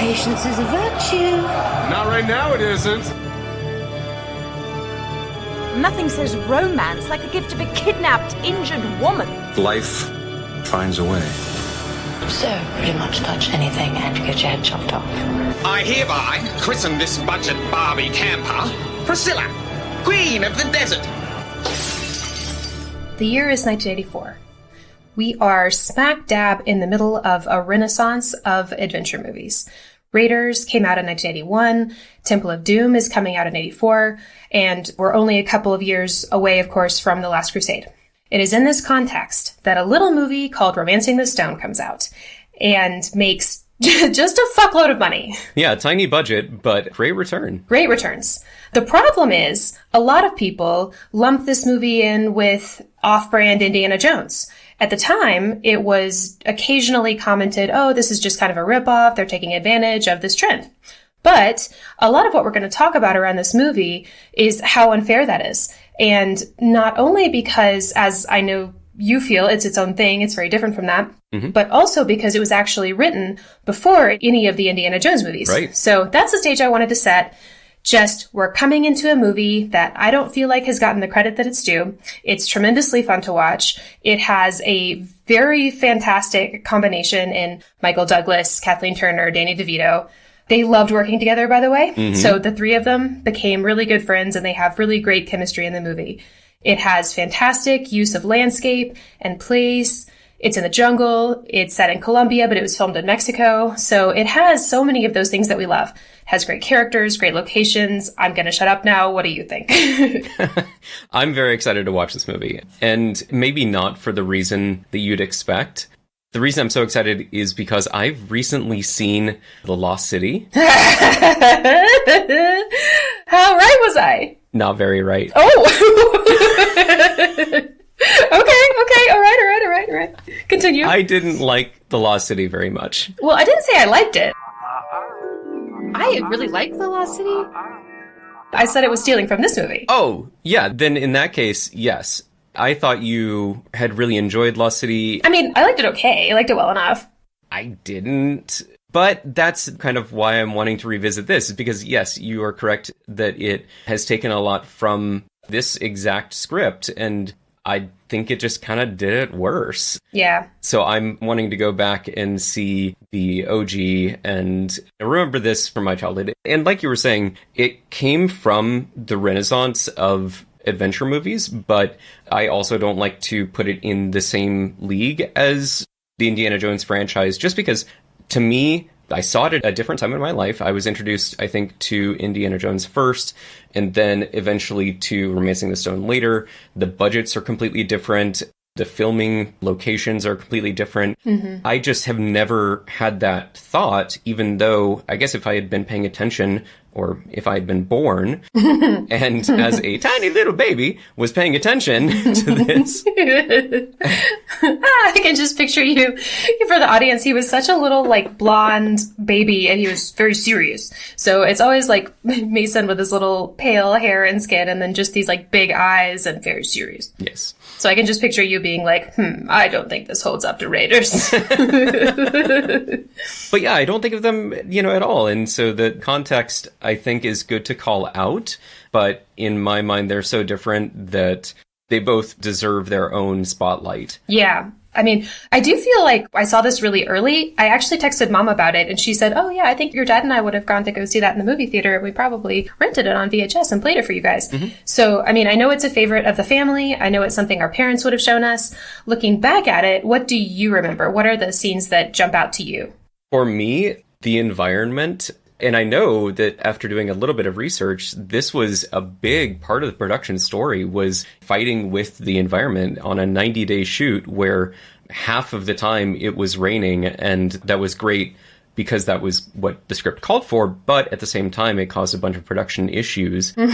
Patience is a virtue. Not right now, it isn't. Nothing says romance like the gift of a kidnapped, injured woman. Life finds a way. So, pretty much touch anything and you get your head chopped off. I hereby christen this budget Barbie camper Priscilla, Queen of the Desert. The year is 1984. We are smack dab in the middle of a renaissance of adventure movies. Raiders came out in 1981, Temple of Doom is coming out in 84, and we're only a couple of years away, of course, from The Last Crusade. It is in this context that a little movie called Romancing the Stone comes out and makes just a fuckload of money. Yeah, tiny budget, but great return. Great returns. The problem is, a lot of people lump this movie in with off-brand Indiana Jones. At the time, it was occasionally commented, oh, this is just kind of a ripoff, they're taking advantage of this trend. But a lot of what we're going to talk about around this movie is how unfair that is. And not only because, as I know you feel, it's its own thing, it's very different from that, but also because it was actually written before any of the Indiana Jones movies. Right. So that's the stage I wanted to set. Just, we're coming into a movie that I don't feel like has gotten the credit that it's due. It's tremendously fun to watch. It has a very fantastic combination in Michael Douglas, Kathleen Turner, Danny DeVito. They loved working together, by the way. So the three of them became really good friends and they have really great chemistry in the movie. It has fantastic use of landscape and place. It's in the jungle. It's set in Colombia, but it was filmed in Mexico. So it has so many of those things that we love. It has great characters, great locations. I'm going to shut up now. What do you think? I'm very excited to watch this movie. And maybe not for the reason that you'd expect. The reason I'm so excited is because I've recently seen The Lost City. How right was I? Not very right. Oh! Okay. All right. Continue. I didn't like The Lost City very much. Well, I didn't say I liked it. I really liked The Lost City. I said it was stealing from this movie. Oh, yeah. Then in that case, yes. I thought you had really enjoyed Lost City. I mean, I liked it okay. I liked it well enough. I didn't. But that's kind of why I'm wanting to revisit this, is because, yes, you are correct that it has taken a lot from this exact script, and I think it just kind of did it worse. Yeah. So I'm wanting to go back and see the OG and remember this from my childhood. And like you were saying, it came from the renaissance of adventure movies, but I also don't like to put it in the same league as the Indiana Jones franchise, just because, to me, I saw it at a different time in my life. I was introduced, I think, to Indiana Jones first, and then eventually to Romancing the Stone later. The budgets are completely different. The filming locations are completely different. I just have never had that thought, even though I guess if I had been paying attention, or if I had been born, and as a tiny little baby was paying attention to this. I can just picture you. For the audience, he was such a little, blonde baby, and he was very serious. So it's always, Mason with his little pale hair and skin, and then just these, big eyes and very serious. Yes. So I can just picture you being I don't think this holds up to Raiders. But yeah, I don't think of them, at all. And so the context, I think, is good to call out. But in my mind, they're so different that they both deserve their own spotlight. Yeah. I mean, I do feel like I saw this really early. I actually texted Mom about it, and she said, oh, yeah, I think your dad and I would have gone to go see that in the movie theater. We probably rented it on VHS and played it for you guys. So, I mean, I know it's a favorite of the family. I know it's something our parents would have shown us. Looking back at it, what do you remember? What are the scenes that jump out to you? For me, the environment. And I know that after doing a little bit of research, this was a big part of the production story, was fighting with the environment on a 90-day shoot where half of the time it was raining, and that was great because that was what the script called for, but at the same time it caused a bunch of production issues. But,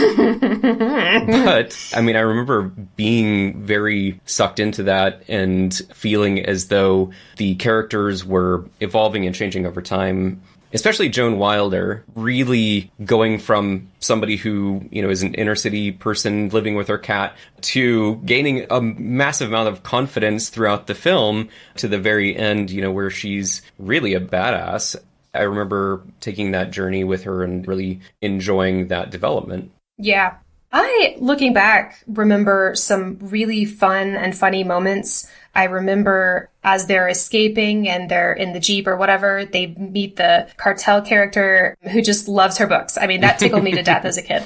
I mean, I remember being very sucked into that and feeling as though the characters were evolving and changing over time. Especially Joan Wilder, really going from somebody who, is an inner city person living with her cat to gaining a massive amount of confidence throughout the film to the very end, where she's really a badass. I remember taking that journey with her and really enjoying that development. Yeah. I, looking back, remember some really fun and funny moments. I remember as they're escaping and they're in the Jeep or whatever, they meet the cartel character who just loves her books. I mean, that tickled me to death as a kid.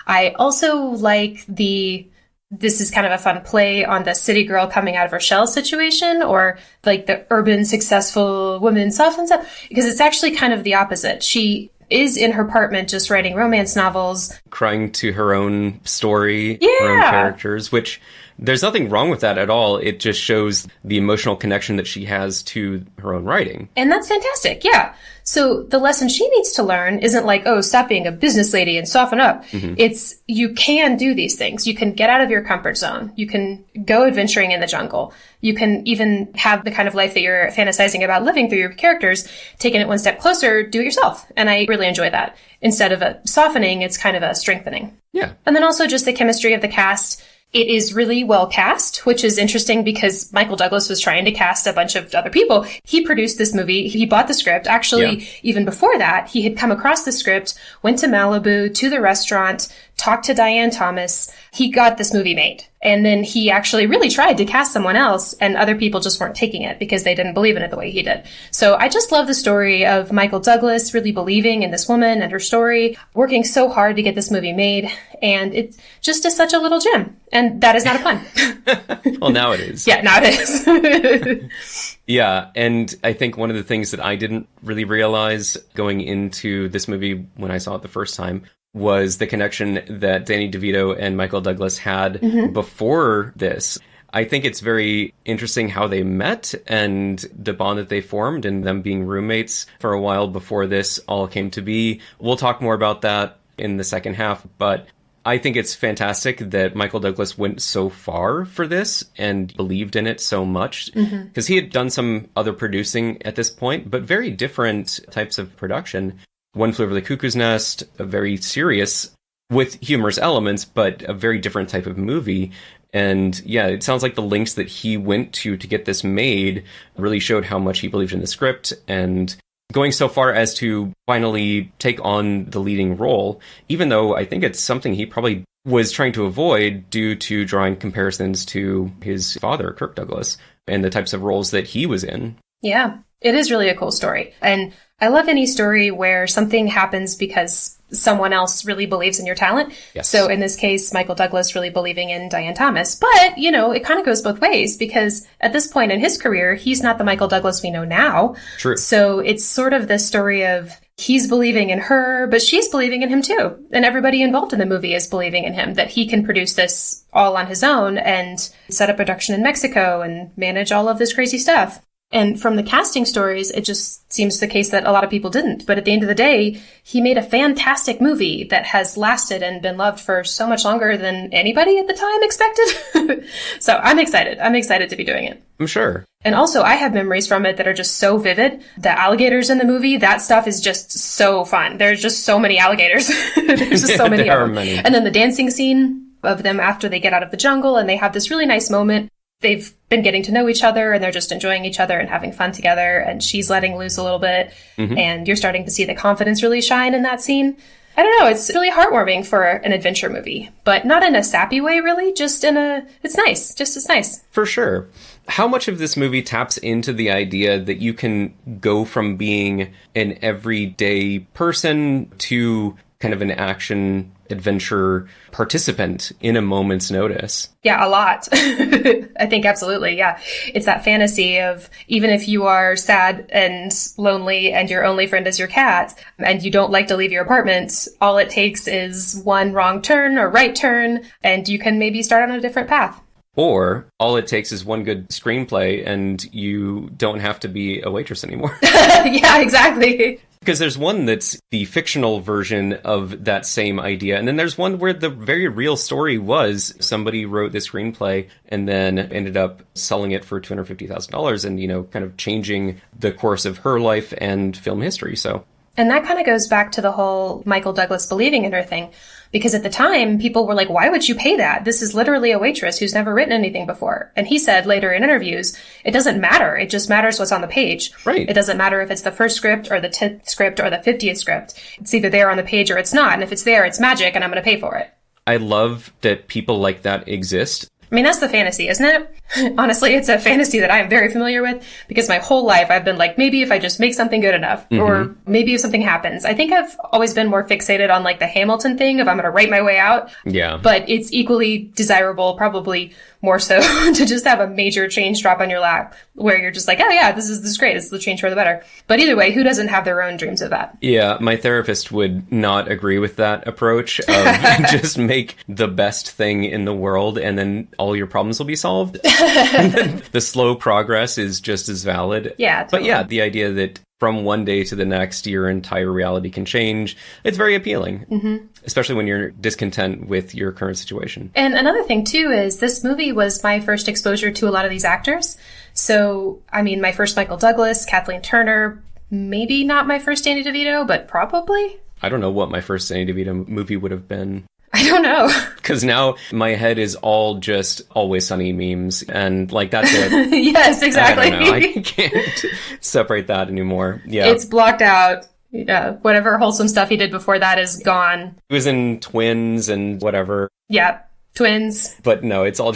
I also like this is kind of a fun play on the city girl coming out of her shell situation, or like the urban successful woman softens up, because it's actually kind of the opposite. She is in her apartment just writing romance novels. Crying to her own story, Yeah. her own characters, which there's nothing wrong with that at all. It just shows the emotional connection that she has to her own writing. And that's fantastic, yeah. So the lesson she needs to learn isn't like, oh, stop being a business lady and soften up. It's, you can do these things. You can get out of your comfort zone. You can go adventuring in the jungle. You can even have the kind of life that you're fantasizing about living through your characters, taking it one step closer, do it yourself. And I really enjoy that. Instead of a softening, it's kind of a strengthening. Yeah. And then also just the chemistry of the cast. It is really well cast, which is interesting because Michael Douglas was trying to cast a bunch of other people. He produced this movie. He bought the script. Actually, even before that, he had come across the script, went to Malibu, to the restaurant, talked to Diane Thomas. He got this movie made. And then he actually really tried to cast someone else, and other people just weren't taking it because they didn't believe in it the way he did. So I just love the story of Michael Douglas really believing in this woman and her story, working so hard to get this movie made. And it just is such a little gem. And that is not a pun. Well, now it is. Yeah, now it is. Yeah, and I think one of the things that I didn't really realize going into this movie when I saw it the first time was the connection that Danny DeVito and Michael Douglas had before this. I think it's very interesting how they met and the bond that they formed, and them being roommates for a while before this all came to be. We'll talk more about that in the second half, but I think it's fantastic that Michael Douglas went so far for this and believed in it so much, because he had done some other producing at this point, but very different types of production. One Flew Over the Cuckoo's Nest, a very serious, with humorous elements, but a very different type of movie. And yeah, it sounds like the lengths that he went to get this made really showed how much he believed in the script, and going so far as to finally take on the leading role, even though I think it's something he probably was trying to avoid due to drawing comparisons to his father, Kirk Douglas, and the types of roles that he was in. Yeah, it is really a cool story. And I love any story where something happens because someone else really believes in your talent. Yes. So in this case, Michael Douglas really believing in Diane Thomas. But, you know, it kind of goes both ways, because at this point in his career, he's not the Michael Douglas we know now. True. So it's sort of this story of he's believing in her, but she's believing in him too. And everybody involved in the movie is believing in him, that he can produce this all on his own and set up production in Mexico and manage all of this crazy stuff. And from the casting stories, it just seems the case that a lot of people didn't. But at the end of the day, he made a fantastic movie that has lasted and been loved for so much longer than anybody at the time expected. So I'm excited. I'm excited to be doing it. I'm sure. And also, I have memories from it that are just so vivid. The alligators in the movie, that stuff is just so fun. There's just so many alligators. There's just so many There of are them. many. And then the dancing scene of them after they get out of the jungle and they have this really nice moment. They've been getting to know each other and they're just enjoying each other and having fun together. And she's letting loose a little bit. And you're starting to see the confidence really shine in that scene. I don't know. It's really heartwarming for an adventure movie, but not in a sappy way, really. Just in a, it's nice. Just it's nice. For sure. How much of this movie taps into the idea that you can go from being an everyday person to kind of an action adventure participant in a moment's notice? Yeah, a lot. I think absolutely. Yeah. It's that fantasy of even if you are sad and lonely and your only friend is your cat and you don't like to leave your apartment, all it takes is one wrong turn or right turn and you can maybe start on a different path. Or all it takes is one good screenplay and you don't have to be a waitress anymore. Yeah, exactly. Because there's one that's the fictional version of that same idea. And then there's one where the very real story was somebody wrote this screenplay and then ended up selling it for $250,000 and, you know, kind of changing the course of her life and film history. So And that kind of goes back to the whole Michael Douglas believing in her thing. Because at the time, people were like, why would you pay that? This is literally a waitress who's never written anything before. And he said later in interviews, it doesn't matter. It just matters what's on the page. Right. It doesn't matter if it's the first script or the 10th script or the 50th script. It's either there on the page or it's not. And if it's there, it's magic and I'm going to pay for it. I love that people like that exist. I mean, that's the fantasy, isn't it? Honestly, it's a fantasy that I am very familiar with because my whole life I've been like, maybe if I just make something good enough, or maybe if something happens. I think I've always been more fixated on like the Hamilton thing of I'm going to write my way out. Yeah. But it's equally desirable, probably more so, to just have a major change drop on your lap where you're just like, oh yeah, this is great. This is the change for the better. But either way, who doesn't have their own dreams of that? Yeah, my therapist would not agree with that approach of just make the best thing in the world and then all your problems will be solved. And then the slow progress is just as valid. Yeah, But yeah, the idea that from one day to the next, your entire reality can change, it's very appealing, especially when you're discontent with your current situation. And another thing, too, is this movie was my first exposure to a lot of these actors. So, I mean, my first Michael Douglas, Kathleen Turner, maybe not my first Danny DeVito, but probably. I don't know what my first Danny DeVito movie would have been. I don't know. Because now my head is all just Always Sunny memes, and like that's it. Yes, exactly. I don't know. I can't separate that anymore. Yeah, it's blocked out. Whatever wholesome stuff he did before that is gone. He was in Twins and whatever. Yeah, Twins. But no, it's all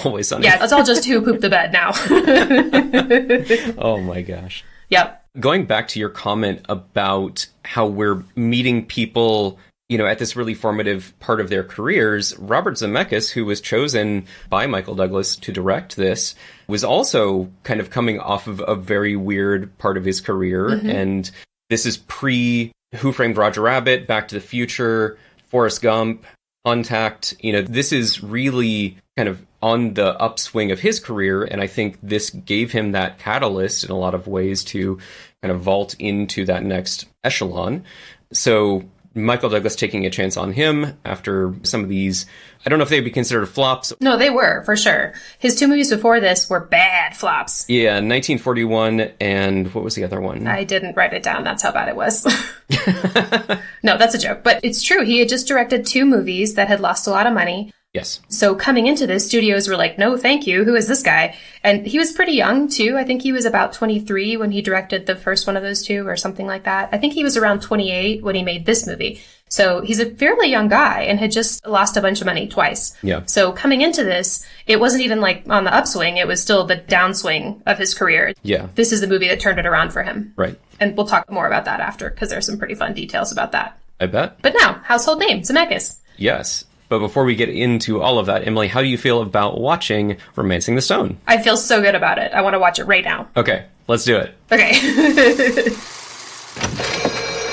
Always Sunny. Yeah, it's all just Who Pooped the Bed now. Oh my gosh. Yep. Going back to your comment about how we're meeting people, you know, at this really formative part of their careers, Robert Zemeckis, who was chosen by Michael Douglas to direct this, was also kind of coming off of a very weird part of his career. And this is pre Who Framed Roger Rabbit, Back to the Future, Forrest Gump, Contact. You know, this is really kind of on the upswing of his career. And I think this gave him that catalyst in a lot of ways to kind of vault into that next echelon. So Michael Douglas taking a chance on him after some of these, I don't know if they'd be considered flops. No, they were, for sure. His two movies before this were bad flops. Yeah, 1941 and what was the other one? I didn't write it down. That's how bad it was. No, that's a joke. But it's true. He had just directed two movies that had lost a lot of money. Yes. So coming into this, studios were like, no, thank you. Who is this guy? And he was pretty young, too. I think he was about 23 when he directed the first one of those two or something like that. I think he was around 28 when he made this movie. So he's a fairly young guy and had just lost a bunch of money twice. Yeah. So coming into this, it wasn't even like on the upswing. It was still the downswing of his career. Yeah. This is the movie that turned it around for him. Right. And we'll talk more about that after because there's some pretty fun details about that. I bet. But now, household name, Zemeckis. Yes. But before we get into all of that, Emily, how do you feel about watching Romancing the Stone? I feel so good about it. I want to watch it right now. Okay, let's do it. Okay.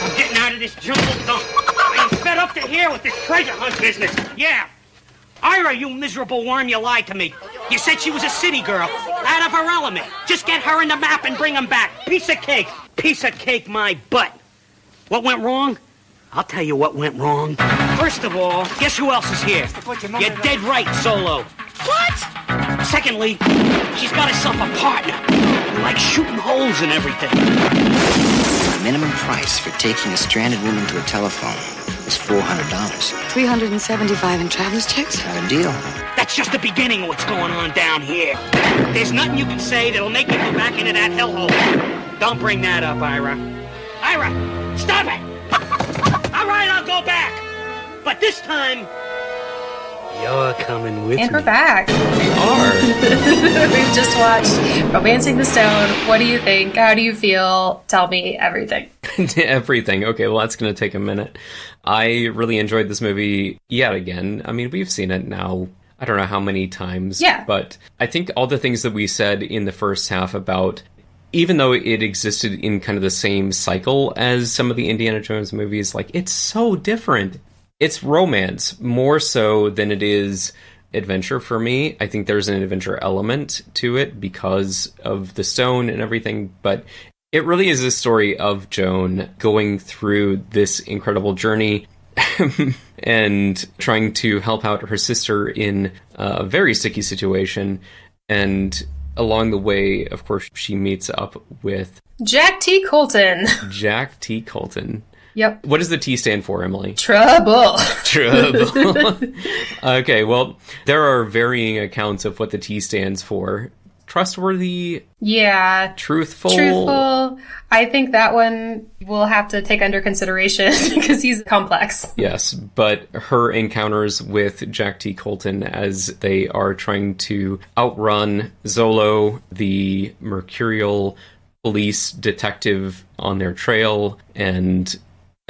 I'm getting out of this jumble dump. I am fed up to here with this treasure hunt business. Yeah. Ira, you miserable worm, you lied to me. You said she was a city girl, out of her element. Just get her in the map and bring them back. Piece of cake. Piece of cake, my butt. What went wrong? I'll tell you what went wrong. First of all, guess who else is here? You're dead right, Solo. What? Secondly, she's got herself a partner who likes shooting holes and everything. The minimum price for taking a stranded woman to a telephone is $400. $375 in traveler's checks? Got a deal. That's just the beginning of what's going on down here. There's nothing you can say that'll make me go back into that hellhole. Don't bring that up, Ira. Ira, stop it! All right, I'll go back. But this time, you're coming with me. And we're back. We are. We've just watched Romancing the Stone. What do you think? How do you feel? Tell me everything. Everything. Okay, well, that's going to take a minute. I really enjoyed this movie yet again. I mean, we've seen it now, I don't know how many times. Yeah. But I think all the things that we said in the first half about, even though it existed in kind of the same cycle as some of the Indiana Jones movies, like, it's so different. It's romance more so than it is adventure for me. I think there's an adventure element to it because of the stone and everything, but it really is a story of Joan going through this incredible journey and trying to help out her sister in a very sticky situation. And along the way, of course, she meets up with Jack T. Colton. Jack T. Colton. Yep. What does the T stand for, Emily? Trouble. Trouble. Okay, well, there are varying accounts of what the T stands for. Trustworthy? Yeah. Truthful? I think that one we'll have to take under consideration because he's complex. Yes, but her encounters with Jack T. Colton as they are trying to outrun Zolo, the mercurial police detective on their trail, and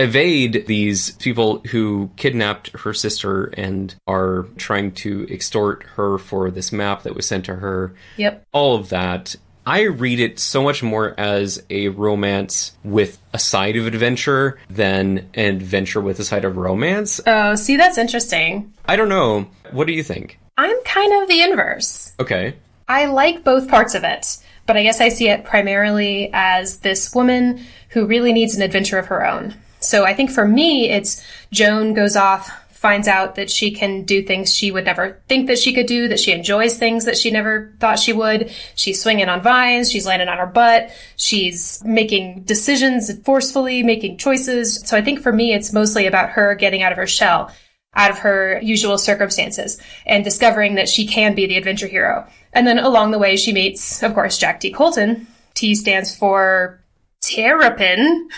evade these people who kidnapped her sister and are trying to extort her for this map that was sent to her. Yep. All of that. I read it so much more as a romance with a side of adventure than an adventure with a side of romance. Oh, see, that's interesting. I don't know. What do you think? I'm kind of the inverse. Okay. I like both parts of it, but I guess I see it primarily as this woman who really needs an adventure of her own. So I think for me, it's Joan goes off, finds out that she can do things she would never think that she could do, that she enjoys things that she never thought she would. She's swinging on vines, she's landing on her butt, she's making decisions forcefully, making choices. So I think for me, it's mostly about her getting out of her shell, out of her usual circumstances, and discovering that she can be the adventure hero. And then along the way, she meets, of course, Jack T. Colton. T stands for Terrapin.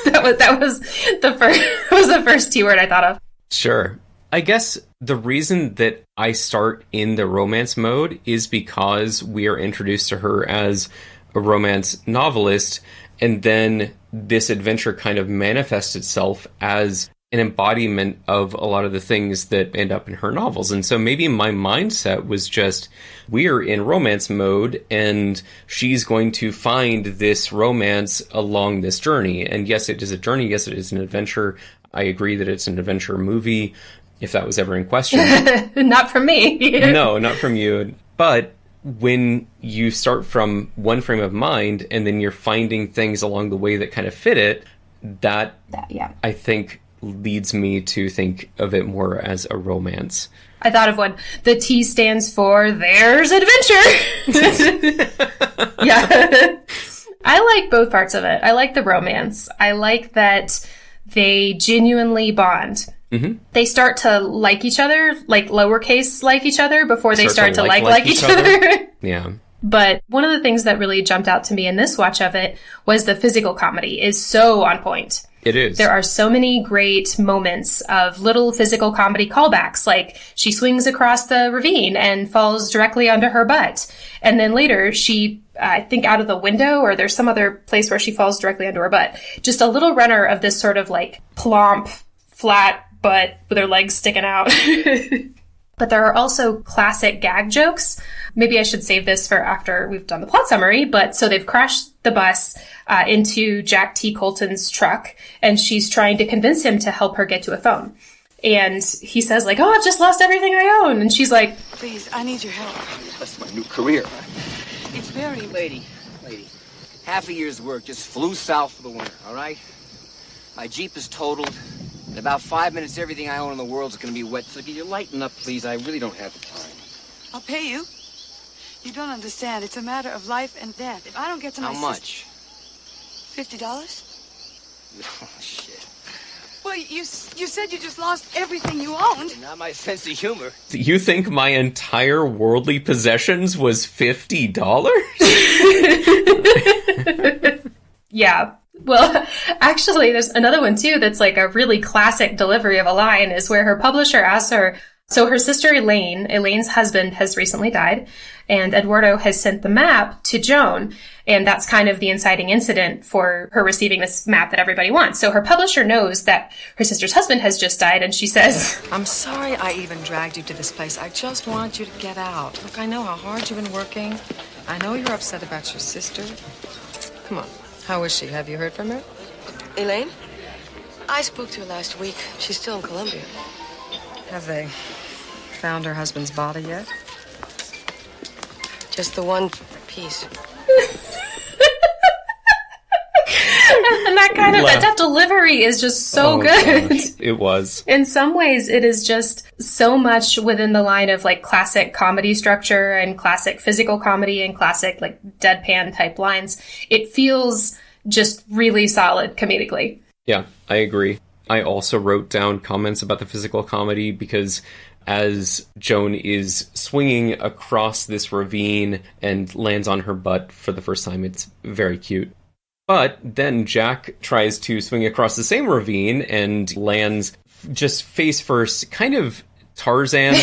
That was the first T word I thought of. Sure. I guess the reason that I start in the romance mode is because we are introduced to her as a romance novelist, and then this adventure kind of manifests itself as an embodiment of a lot of the things that end up in her novels. And so maybe my mindset was just, we're in romance mode and she's going to find this romance along this journey. And yes, it is a journey. Yes, it is an adventure. I agree that it's an adventure movie, if that was ever in question. Not from me. No, not from you. But when you start from one frame of mind and then you're finding things along the way that kind of fit it, that yeah. I think leads me to think of it more as a romance. I thought of one. The T stands for There's Adventure. Yeah. I like both parts of it. I like the romance. I like that they genuinely bond. Mm-hmm. They start to like each other, like lowercase like each other, before they start to like each other. Yeah. But one of the things that really jumped out to me in this watch of it was the physical comedy is so on point. It is. There are so many great moments of little physical comedy callbacks, like she swings across the ravine and falls directly onto her butt. And then later she, I think out of the window, or there's some other place where she falls directly onto her butt. Just a little runner of this sort of like plump, flat butt with her legs sticking out. But there are also classic gag jokes. Maybe I should save this for after we've done the plot summary. But so they've crashed the bus into Jack T. Colton's truck, and she's trying to convince him to help her get to a phone. And he says, like, oh, I've just lost everything I own. And she's like, please, I need your help. That's my new career. It's very... Lady, half a year's work just flew south for the winter, all right? My Jeep is totaled. In about 5 minutes, everything I own in the world is going to be wet. So can you lighten up, please? I really don't have the time. I'll pay you. You don't understand. It's a matter of life and death. If I don't get to my How much? $50? Oh, shit. Well, you said you just lost everything you owned. Not my sense of humor. You think my entire worldly possessions was $50? yeah. Well, actually, there's another one, too, that's like a really classic delivery of a line is where her publisher asks her, so her sister Elaine's husband has recently died, and Eduardo has sent the map to Joan, and that's kind of the inciting incident for her receiving this map that everybody wants. So her publisher knows that her sister's husband has just died, and she says, I'm sorry I even dragged you to this place. I just want you to get out. Look, I know how hard you've been working. I know you're upset about your sister. Come on. How is she? Have you heard from her? Elaine? I spoke to her last week. She's still in Colombia. Have they found her husband's body yet? Just the one piece. And that delivery is just so good. Gosh, it was. In some ways, it is just so much within the line of like classic comedy structure and classic physical comedy and classic like deadpan type lines. It feels just really solid comedically. Yeah, I agree. I also wrote down comments about the physical comedy because as Joan is swinging across this ravine and lands on her butt for the first time, it's very cute. But then Jack tries to swing across the same ravine and lands just face first, kind of Tarzan.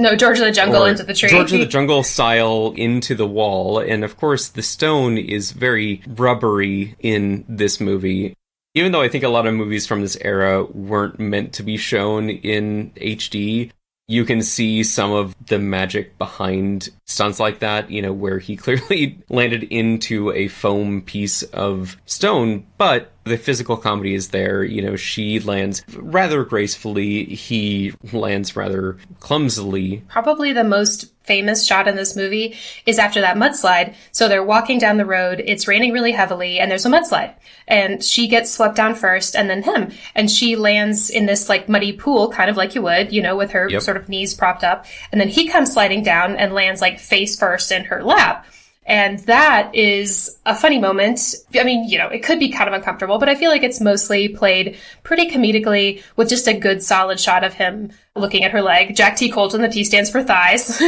No, George of the Jungle into the tree. George of the Jungle style into the wall. And of course, the stone is very rubbery in this movie. Even though I think a lot of movies from this era weren't meant to be shown in HD, you can see some of the magic behind stunts like that, where he clearly landed into a foam piece of stone, but the physical comedy is there. She lands rather gracefully. He lands rather clumsily. Probably the most famous shot in this movie is after that mudslide. So they're walking down the road, it's raining really heavily, and there's a mudslide. And she gets swept down first, and then him. And she lands in this like muddy pool, kind of like you would, with her sort of knees propped up. And then he comes sliding down and lands like face first in her lap. And that is a funny moment. I mean, it could be kind of uncomfortable, but I feel like it's mostly played pretty comedically with just a good solid shot of him looking at her leg. Jack T. Colton, the T stands for thighs.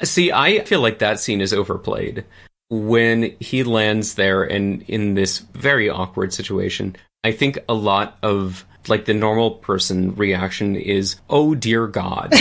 See, I feel like that scene is overplayed. When he lands there and in this very awkward situation, I think a lot of like the normal person reaction is, oh dear God,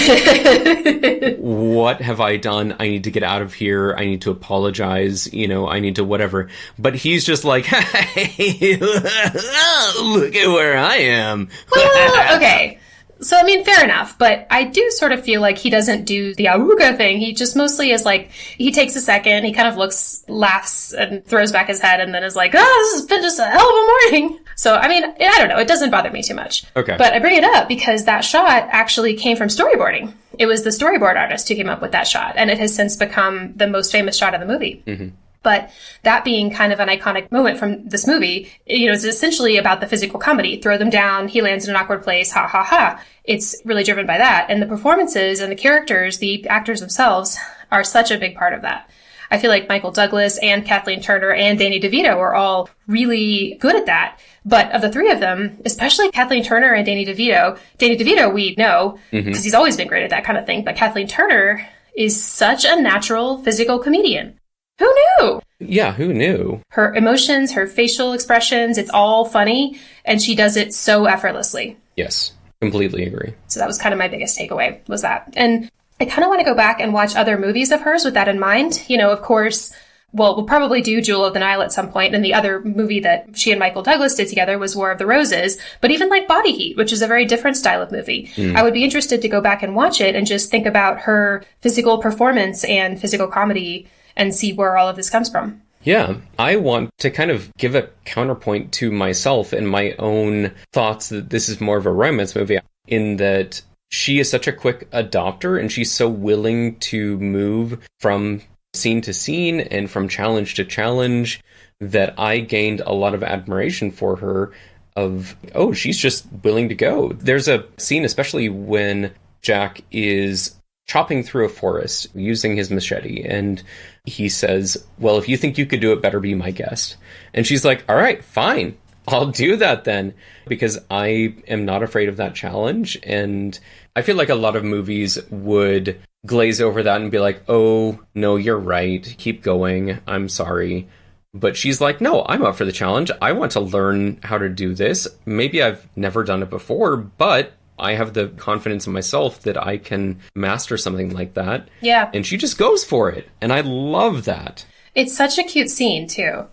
what have I done? I need to get out of here. I need to apologize. I need to whatever. But he's just like, hey, look at where I am. Well, okay. So, I mean, fair enough, but I do sort of feel like he doesn't do the awooga thing. He just mostly is like, he takes a second, he kind of looks, laughs, and throws back his head, and then is like, this has been just a hell of a morning. So, I mean, I don't know, it doesn't bother me too much. Okay. But I bring it up because that shot actually came from storyboarding. It was the storyboard artist who came up with that shot, and it has since become the most famous shot of the movie. Mm-hmm. But that being kind of an iconic moment from this movie, it's essentially about the physical comedy. Throw them down, he lands in an awkward place, ha ha ha. It's really driven by that. And the performances and the characters, the actors themselves, are such a big part of that. I feel like Michael Douglas and Kathleen Turner and Danny DeVito are all really good at that. But of the three of them, especially Kathleen Turner and Danny DeVito we know, because he's always been great at that kind of thing. But Kathleen Turner is such a natural physical comedian. Who knew? Yeah, who knew? Her emotions, her facial expressions, it's all funny, and she does it so effortlessly. Yes, completely agree. So that was kind of my biggest takeaway, was that. And I kind of want to go back and watch other movies of hers with that in mind. Of course, we'll probably do Jewel of the Nile at some point, and the other movie that she and Michael Douglas did together was War of the Roses, but even like Body Heat, which is a very different style of movie. I would be interested to go back and watch it and just think about her physical performance and physical comedy and see where all of this comes from. Yeah, I want to kind of give a counterpoint to myself and my own thoughts that this is more of a romance movie, in that she is such a quick adopter and she's so willing to move from scene to scene and from challenge to challenge that I gained a lot of admiration for her of, oh, she's just willing to go. There's a scene, especially when Jack is chopping through a forest using his machete, and he says, well, if you think you could do it, better be my guest. And she's like, all right, fine, I'll do that then, because I am not afraid of that challenge. And I feel like a lot of movies would glaze over that and be like, oh, no, you're right, keep going, I'm sorry. But she's like, no, I'm up for the challenge. I want to learn how to do this. Maybe I've never done it before, but I have the confidence in myself that I can master something like that. Yeah. And she just goes for it. And I love that. It's such a cute scene, too.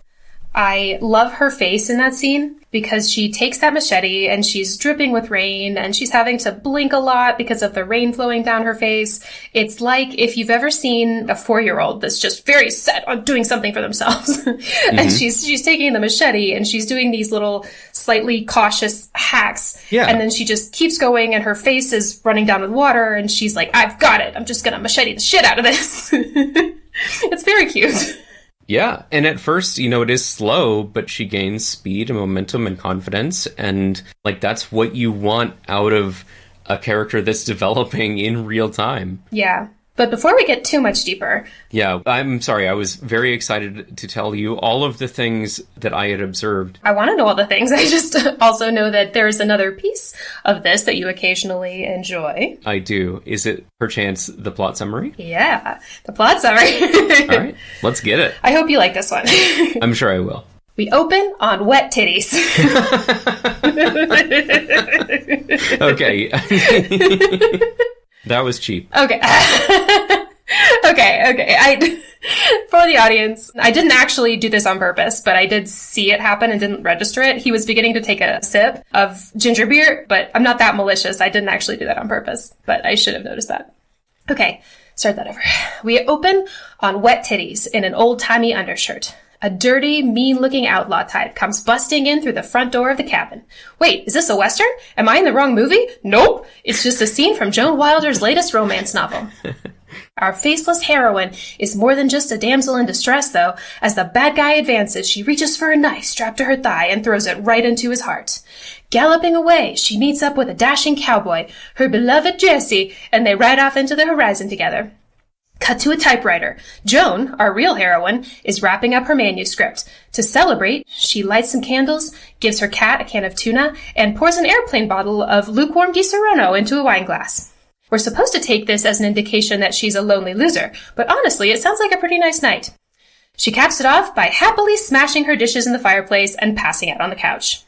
I love her face in that scene because she takes that machete and she's dripping with rain and she's having to blink a lot because of the rain flowing down her face. It's like if you've ever seen a 4-year-old that's just very set on doing something for themselves. And she's taking the machete and she's doing these little slightly cautious hacks. Yeah. And then she just keeps going and her face is running down with water and she's like, I've got it. I'm just going to machete the shit out of this. It's very cute. Yeah, and at first, it is slow, but she gains speed and momentum and confidence, and like that's what you want out of a character that's developing in real time. Yeah. But before we get too much deeper... Yeah, I'm sorry. I was very excited to tell you all of the things that I had observed. I want to know all the things. I just also know that there's another piece of this that you occasionally enjoy. I do. Is it perchance the plot summary? Yeah, the plot summary. All right, let's get it. I hope you like this one. I'm sure I will. We open on wet titties. Okay. That was cheap. Okay. Okay. For the audience, I didn't actually do this on purpose, but I did see it happen and didn't register it. He was beginning to take a sip of ginger beer, but I'm not that malicious. I didn't actually do that on purpose, but I should have noticed that. Okay, start that over. We open on wet titties in an old-timey undershirt. A dirty, mean-looking outlaw type comes busting in through the front door of the cabin. Wait, is this a Western? Am I in the wrong movie? Nope. It's just a scene from Joan Wilder's latest romance novel. Our faceless heroine is more than just a damsel in distress, though. As the bad guy advances, she reaches for a knife strapped to her thigh and throws it right into his heart. Galloping away, she meets up with a dashing cowboy, her beloved Jesse, and they ride off into the horizon together. Cut to a typewriter. Joan, our real heroine, is wrapping up her manuscript. To celebrate, she lights some candles, gives her cat a can of tuna, and pours an airplane bottle of lukewarm Di Serono into a wine glass. We're supposed to take this as an indication that she's a lonely loser, but honestly, it sounds like a pretty nice night. She caps it off by happily smashing her dishes in the fireplace and passing out on the couch.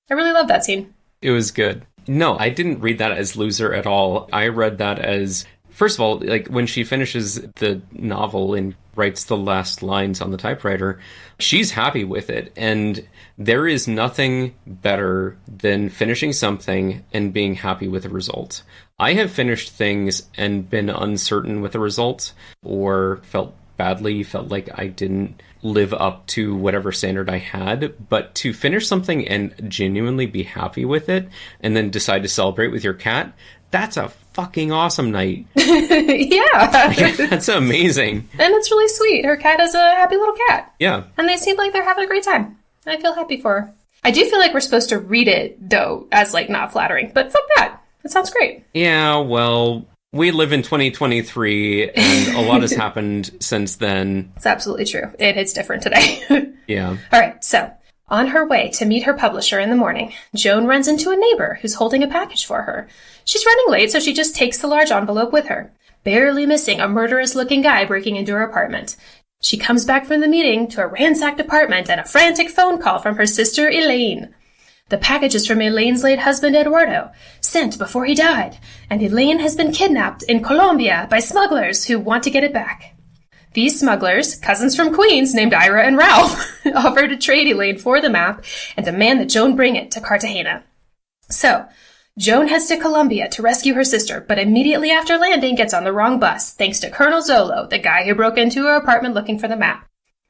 I really love that scene. It was good. No, I didn't read that as loser at all. I read that as... First of all, like when she finishes the novel and writes the last lines on the typewriter, she's happy with it. And there is nothing better than finishing something and being happy with the result. I have finished things and been uncertain with the result or felt like I didn't live up to whatever standard I had. But to finish something and genuinely be happy with it and then decide to celebrate with your cat, that's a fucking awesome night. Yeah. That's amazing. And it's really sweet. Her cat is a happy little cat. Yeah. And they seem like they're having a great time. I feel happy for her. I do feel like we're supposed to read it, though, as, like, not flattering. But fuck that. That sounds great. Yeah, well, we live in 2023, and a lot has happened since then. It's absolutely true. It's different today. Yeah. All right, so... On her way to meet her publisher in the morning, Joan runs into a neighbor who's holding a package for her. She's running late, so she just takes the large envelope with her, barely missing a murderous-looking guy breaking into her apartment. She comes back from the meeting to a ransacked apartment and a frantic phone call from her sister Elaine. The package is from Elaine's late husband Eduardo, sent before he died, and Elaine has been kidnapped in Colombia by smugglers who want to get it back. These smugglers, cousins from Queens named Ira and Ralph, offer to trade Elaine for the map and demand that Joan bring it to Cartagena. So, Joan heads to Colombia to rescue her sister, but immediately after landing gets on the wrong bus, thanks to Colonel Zolo, the guy who broke into her apartment looking for the map.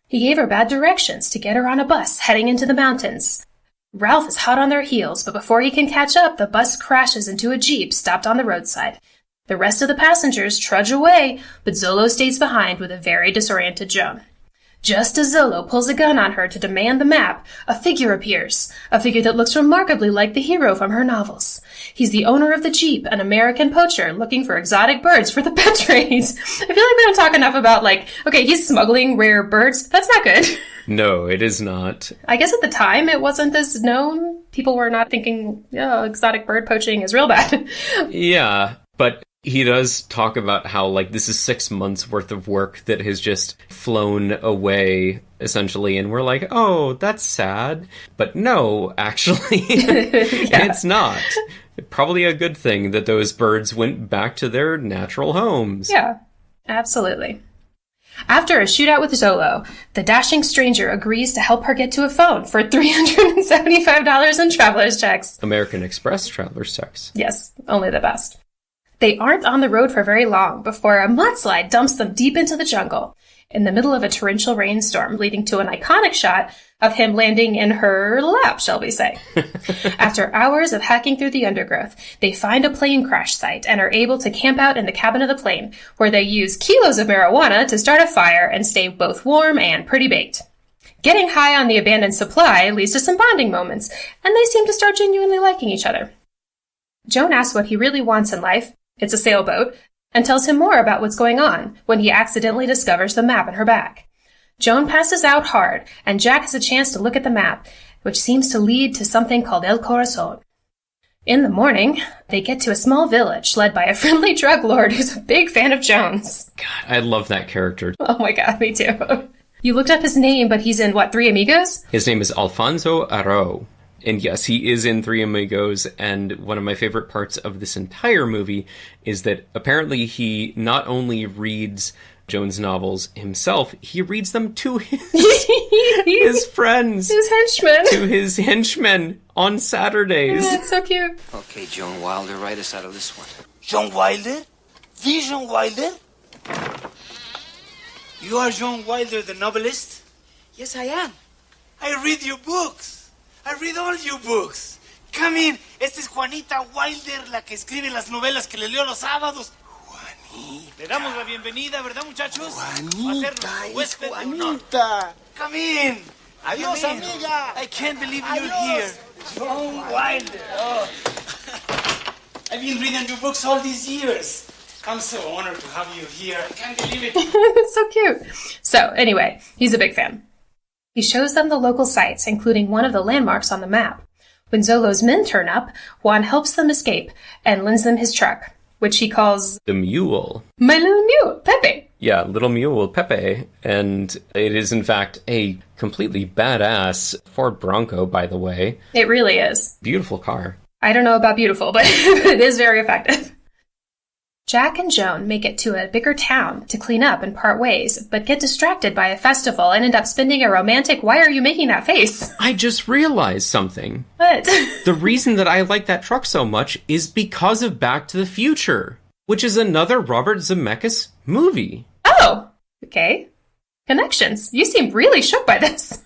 He gave her bad directions to get her on a bus heading into the mountains. Ralph is hot on their heels, but before he can catch up, the bus crashes into a jeep stopped on the roadside. The rest of the passengers trudge away, but Zolo stays behind with a very disoriented Joan. Just as Zolo pulls a gun on her to demand the map, a figure appears, a figure that looks remarkably like the hero from her novels. He's the owner of the Jeep, an American poacher looking for exotic birds for the pet trade. I feel like we don't talk enough about, like, okay, he's smuggling rare birds. That's not good. No, it is not. I guess at the time it wasn't as known. People were not thinking, oh, exotic bird poaching is real bad. Yeah, but he does talk about how, like, this is 6 months worth of work that has just flown away, essentially, and we're like, oh, that's sad. But no, actually, It's not. Probably a good thing that those birds went back to their natural homes. Yeah, absolutely. After a shootout with Zolo, the dashing stranger agrees to help her get to a phone for $375 in traveler's checks. American Express traveler's checks. Yes, only the best. They aren't on the road for very long before a mudslide dumps them deep into the jungle. in the middle of a torrential rainstorm, leading to an iconic shot of him landing in her lap, shall we say. After hours of hacking through the undergrowth, they find a plane crash site and are able to camp out in the cabin of the plane, where they use kilos of marijuana to start a fire and stay both warm and pretty baked. Getting high on the abandoned supply leads to some bonding moments, and they seem to start genuinely liking each other. Joan asks what he really wants in life, it's a sailboat, and tells him more about what's going on when he accidentally discovers the map in her bag. Joan passes out hard, and Jack has a chance to look at the map, which seems to lead to something called El Corazon. In the morning, they get to a small village led by a friendly drug lord who's a big fan of Joan's. God, I love that character. Oh my god, me too. You looked up his name, but he's in, what, Three Amigos? His name is Alfonso Arau. And yes, he is in Three Amigos, and one of my favorite parts of this entire movie is that apparently he not only reads Joan's novels himself, he reads them to his friends. His henchmen. To his henchmen on Saturdays. Yeah, it's so cute. Okay, Joan Wilder, write us out of this one. John Wilder? The John Wilder? You are John Wilder, the novelist? Yes, I am. I read your books. I read all your books. Come in. Esta es Juanita Wilder, la que escribe las novelas que le leo los sábados. Juanita. Le damos la bienvenida, ¿verdad, muchachos? Juanita, es Juanita. Come in. Adiós, amiga. I can't believe you're here. John Wilder. Oh. I've been reading your books all these years. I'm so honored to have you here. I can't believe it. It's so cute. So, anyway, he's a big fan. He shows them the local sites, including one of the landmarks on the map. When Zolo's men turn up, Juan helps them escape and lends them his truck, which he calls the Mule. My little mule, Pepe. Yeah, little mule, Pepe. And it is, in fact, a completely badass Ford Bronco, by the way. It really is. Beautiful car. I don't know about beautiful, but it is very effective. Jack and Joan make it to a bigger town to clean up and part ways, but get distracted by a festival and end up spending a romantic "Why are you making that face?" I just realized something. What? The reason that I like that truck so much is because of Back to the Future, which is another Robert Zemeckis movie. Oh, okay. Connections. You seem really shook by this.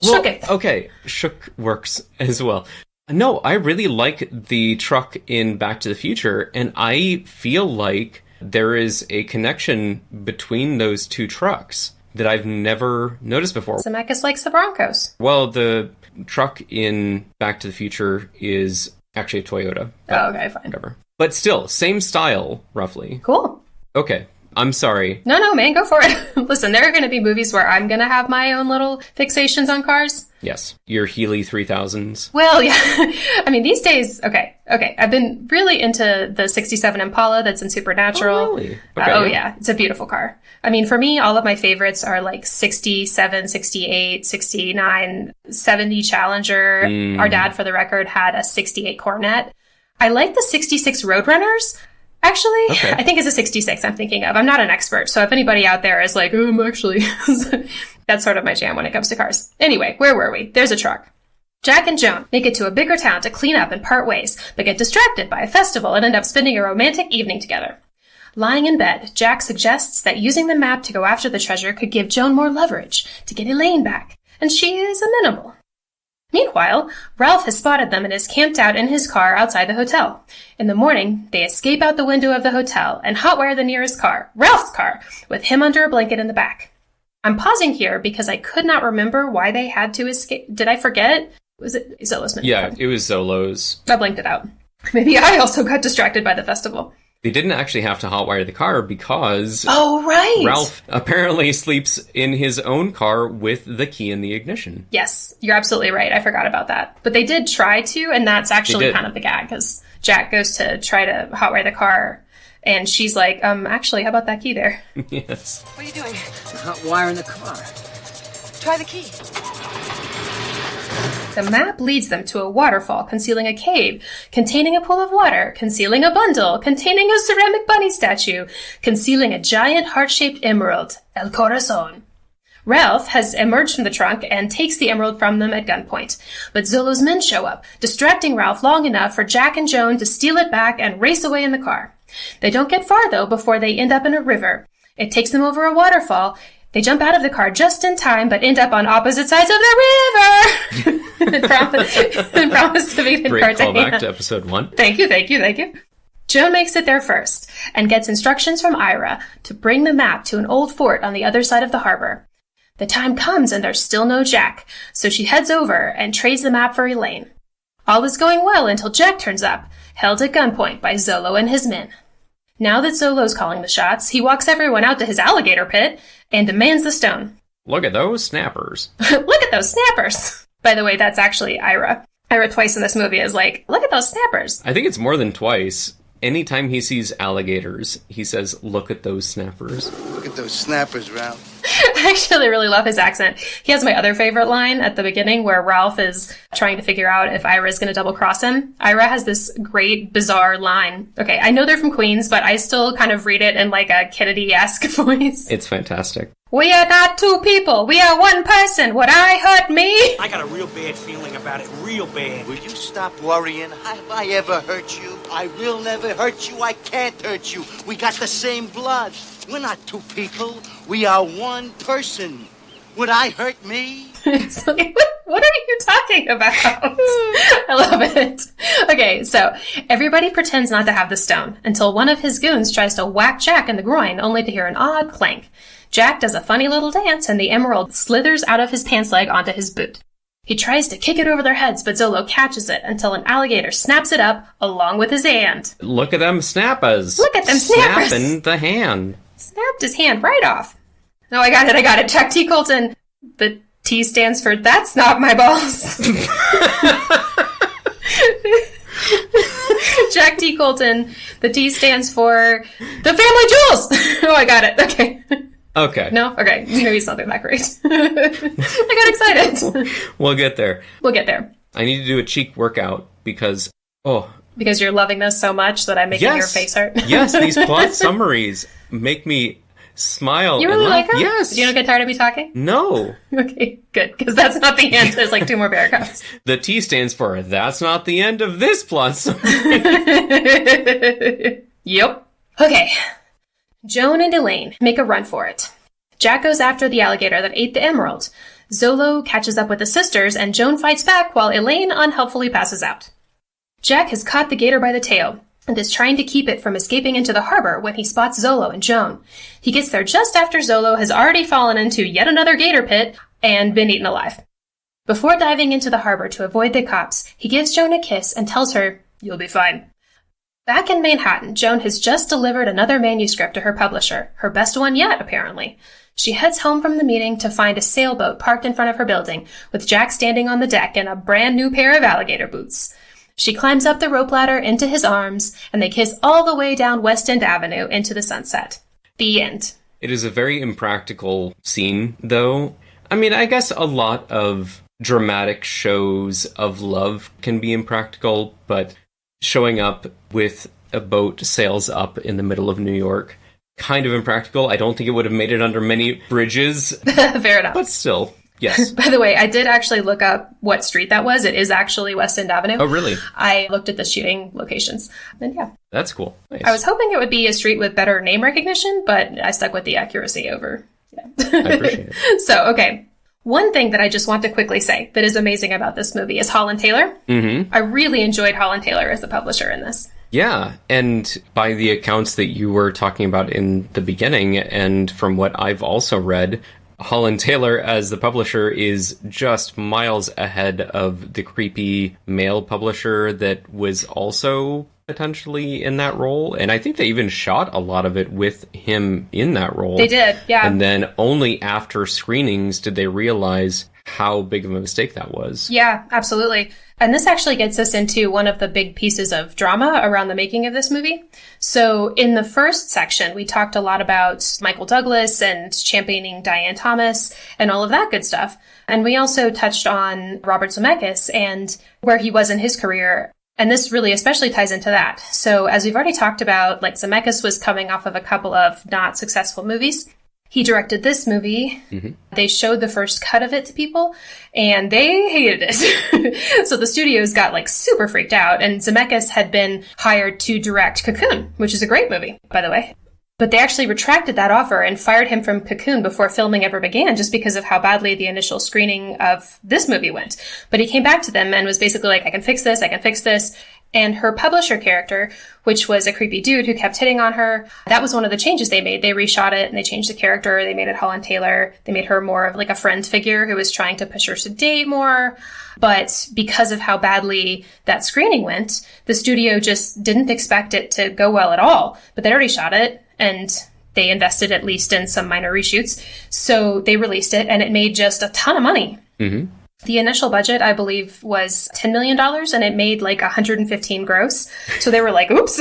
Shook it. Okay, shook works as well. No, I really like the truck in Back to the Future, and I feel like there is a connection between those two trucks that I've never noticed before. Zemeckis likes the Broncos. Well, the truck in Back to the Future is actually a Toyota. Oh, okay, fine. Whatever. But still, same style, roughly. Cool. Okay. I'm sorry. No, man, go for it. Listen, there are going to be movies where I'm going to have my own little fixations on cars. Yes. Your Healy 3000s. Well, yeah. I mean, these days, okay. I've been really into the 67 Impala that's in Supernatural. Oh, really? Okay. Oh, yeah. It's a beautiful car. I mean, for me, all of my favorites are like 67, 68, 69, 70 Challenger. Our dad, for the record, had a 68 Corvette. I like the 66 Roadrunners. Actually, okay. I think it's a 66 I'm thinking of. I'm not an expert, so if anybody out there is like, I'm actually... That's sort of my jam when it comes to cars. Anyway, where were we? There's a truck. Jack and Joan make it to a bigger town to clean up and part ways, but get distracted by a festival and end up spending a romantic evening together. Lying in bed, Jack suggests that using the map to go after the treasure could give Joan more leverage to get Elaine back, and she is amenable. Meanwhile, Ralph has spotted them and is camped out in his car outside the hotel. In the morning, they escape out the window of the hotel and hotwire the nearest car, Ralph's car, with him under a blanket in the back. I'm pausing here because I could not remember why they had to escape. Did I forget? Was it Zolo's? Yeah, it was Zolo's. I blinked it out. Maybe I also got distracted by the festival. They didn't actually have to hotwire the car because... Oh, right! Ralph apparently sleeps in his own car with the key in the ignition. Yes, you're absolutely right. I forgot about that. But they did try to, and that's actually kind of the gag, because Jack goes to try to hotwire the car, and she's like, actually, how about that key there? Yes. What are you doing? Hotwiring the car. Try the key. The map leads them to a waterfall concealing a cave, containing a pool of water, concealing a bundle, containing a ceramic bunny statue, concealing a giant heart-shaped emerald, El Corazon. Ralph has emerged from the trunk and takes the emerald from them at gunpoint, but Zolo's men show up, distracting Ralph long enough for Jack and Joan to steal it back and race away in the car. They don't get far, though, before they end up in a river, It takes them over a waterfall. They jump out of the car just in time, but end up on opposite sides of the river. and promise to meet in Great Cartagena. callback to episode 1. Thank you. Joan makes it there first and gets instructions from Ira to bring the map to an old fort on the other side of the harbor. The time comes and there's still no Jack, so she heads over and trades the map for Elaine. All is going well until Jack turns up, held at gunpoint by Zolo and his men. Now that Zolo's calling the shots, he walks everyone out to his alligator pit and demands the stone. Look at those snappers. Look at those snappers! By the way, that's actually Ira. Ira twice in this movie is like, look at those snappers. I think it's more than twice. Anytime he sees alligators, he says, look at those snappers. Look at those snappers, Ralph. I actually really love his accent. He has my other favorite line at the beginning where Ralph is trying to figure out if Ira is going to double cross him. Ira has this great, bizarre line. Okay, I know they're from Queens, but I still kind of read it in like a Kennedy-esque voice. It's fantastic. We are not two people. We are one person. Would I hurt me? I got a real bad feeling about it. Real bad. Will you stop worrying? Have I ever hurt you? I will never hurt you. I can't hurt you. We got the same blood. We're not two people. We are one person. Would I hurt me? It's like, what are you talking about? I love it. Okay, so everybody pretends not to have the stone until one of his goons tries to whack Jack in the groin, only to hear an odd clank. Jack does a funny little dance, and the emerald slithers out of his pants leg onto his boot. He tries to kick it over their heads, but Zolo catches it until an alligator snaps it up along with his hand. Look at them snappers. Look at them snappers. Snapping the hand. Snapped his hand right off. No, I got it. Jack T. Colton. The T stands for that's not my balls. Jack T. Colton. The T stands for the family jewels. Oh, I got it. Okay. Okay. No? Okay. Maybe it's not that great. I got excited. We'll get there. We'll get there. I need to do a cheek workout because, Because you're loving this so much that I'm making your face hurt. Yes, these plot summaries make me smile. You really like them? Yes. Do you not get tired of me talking? No. Okay, good. Because that's not the end. There's like 2 more paragraphs. The T stands for that's not the end of this plot summary. Yep. Okay. Joan and Elaine make a run for it. Jack goes after the alligator that ate the emerald. Zolo catches up with the sisters, and Joan fights back while Elaine unhelpfully passes out. Jack has caught the gator by the tail and is trying to keep it from escaping into the harbor when he spots Zolo and Joan. He gets there just after Zolo has already fallen into yet another gator pit and been eaten alive. Before diving into the harbor to avoid the cops, he gives Joan a kiss and tells her, "You'll be fine." Back in Manhattan, Joan has just delivered another manuscript to her publisher, her best one yet, apparently. She heads home from the meeting to find a sailboat parked in front of her building, with Jack standing on the deck in a brand new pair of alligator boots. She climbs up the rope ladder into his arms, and they kiss all the way down West End Avenue into the sunset. The end. It is a very impractical scene, though. I mean, I guess a lot of dramatic shows of love can be impractical, but showing up with a boat sails up in the middle of New York, kind of impractical. I don't think it would have made it under many bridges. Fair enough. But still, yes. By the way, I did actually look up what street that was. It is actually West End Avenue. Oh, really? I looked at the shooting locations. And yeah. That's cool. Nice. I was hoping it would be a street with better name recognition, but I stuck with the accuracy over. Yeah. I appreciate it. So, okay. One thing that I just want to quickly say that is amazing about this movie is Holland Taylor. Mm-hmm. I really enjoyed Holland Taylor as the publisher in this. Yeah, and by the accounts that you were talking about in the beginning, and from what I've also read, Holland Taylor as the publisher is just miles ahead of the creepy male publisher that was also potentially in that role. And I think they even shot a lot of it with him in that role. They did, yeah. And then only after screenings did they realize how big of a mistake that was. Yeah, absolutely. And this actually gets us into one of the big pieces of drama around the making of this movie. So in the first section, we talked a lot about Michael Douglas and championing Diane Thomas and all of that good stuff. And we also touched on Robert Zemeckis and where he was in his career. And this really especially ties into that. So as we've already talked about, like Zemeckis was coming off of a couple of not successful movies. He directed this movie. Mm-hmm. They showed the first cut of it to people, and they hated it. So the studios got like super freaked out, and Zemeckis had been hired to direct Cocoon, which is a great movie, by the way. But they actually retracted that offer and fired him from Cocoon before filming ever began, just because of how badly the initial screening of this movie went. But he came back to them and was basically like, I can fix this. And her publisher character, which was a creepy dude who kept hitting on her, that was one of the changes they made. They reshot it and they changed the character. They made it Holland Taylor. They made her more of like a friend figure who was trying to push her to date more. But because of how badly that screening went, the studio just didn't expect it to go well at all. But they already shot it and they invested at least in some minor reshoots. So they released it and it made just a ton of money. Mm-hmm. The initial budget, I believe, was $10 million, and it made like 115 gross. So they were like, oops.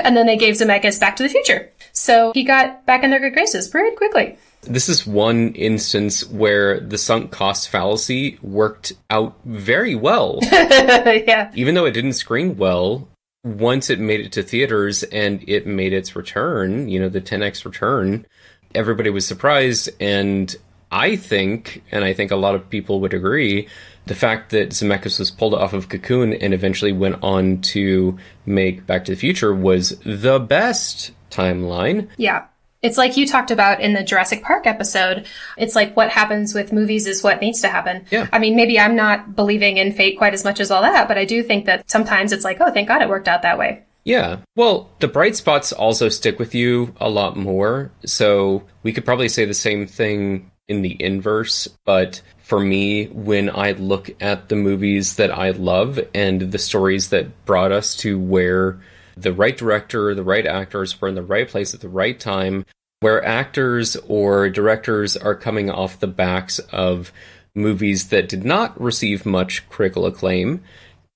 And then they gave Zemeckis Back to the Future. So he got back in their good graces pretty quickly. This is one instance where the sunk cost fallacy worked out very well. Yeah. Even though it didn't screen well, once it made it to theaters and it made its return, the 10x return, everybody was surprised. And I think a lot of people would agree, the fact that Zemeckis was pulled off of Cocoon and eventually went on to make Back to the Future was the best timeline. Yeah. It's like you talked about in the Jurassic Park episode. It's like what happens with movies is what needs to happen. Yeah. I mean, maybe I'm not believing in fate quite as much as all that, but I do think that sometimes it's like, oh, thank God it worked out that way. Yeah. Well, the bright spots also stick with you a lot more. So we could probably say the same thing in the inverse, but for me, when I look at the movies that I love and the stories that brought us to where the right director, the right actors were in the right place at the right time, where actors or directors are coming off the backs of movies that did not receive much critical acclaim,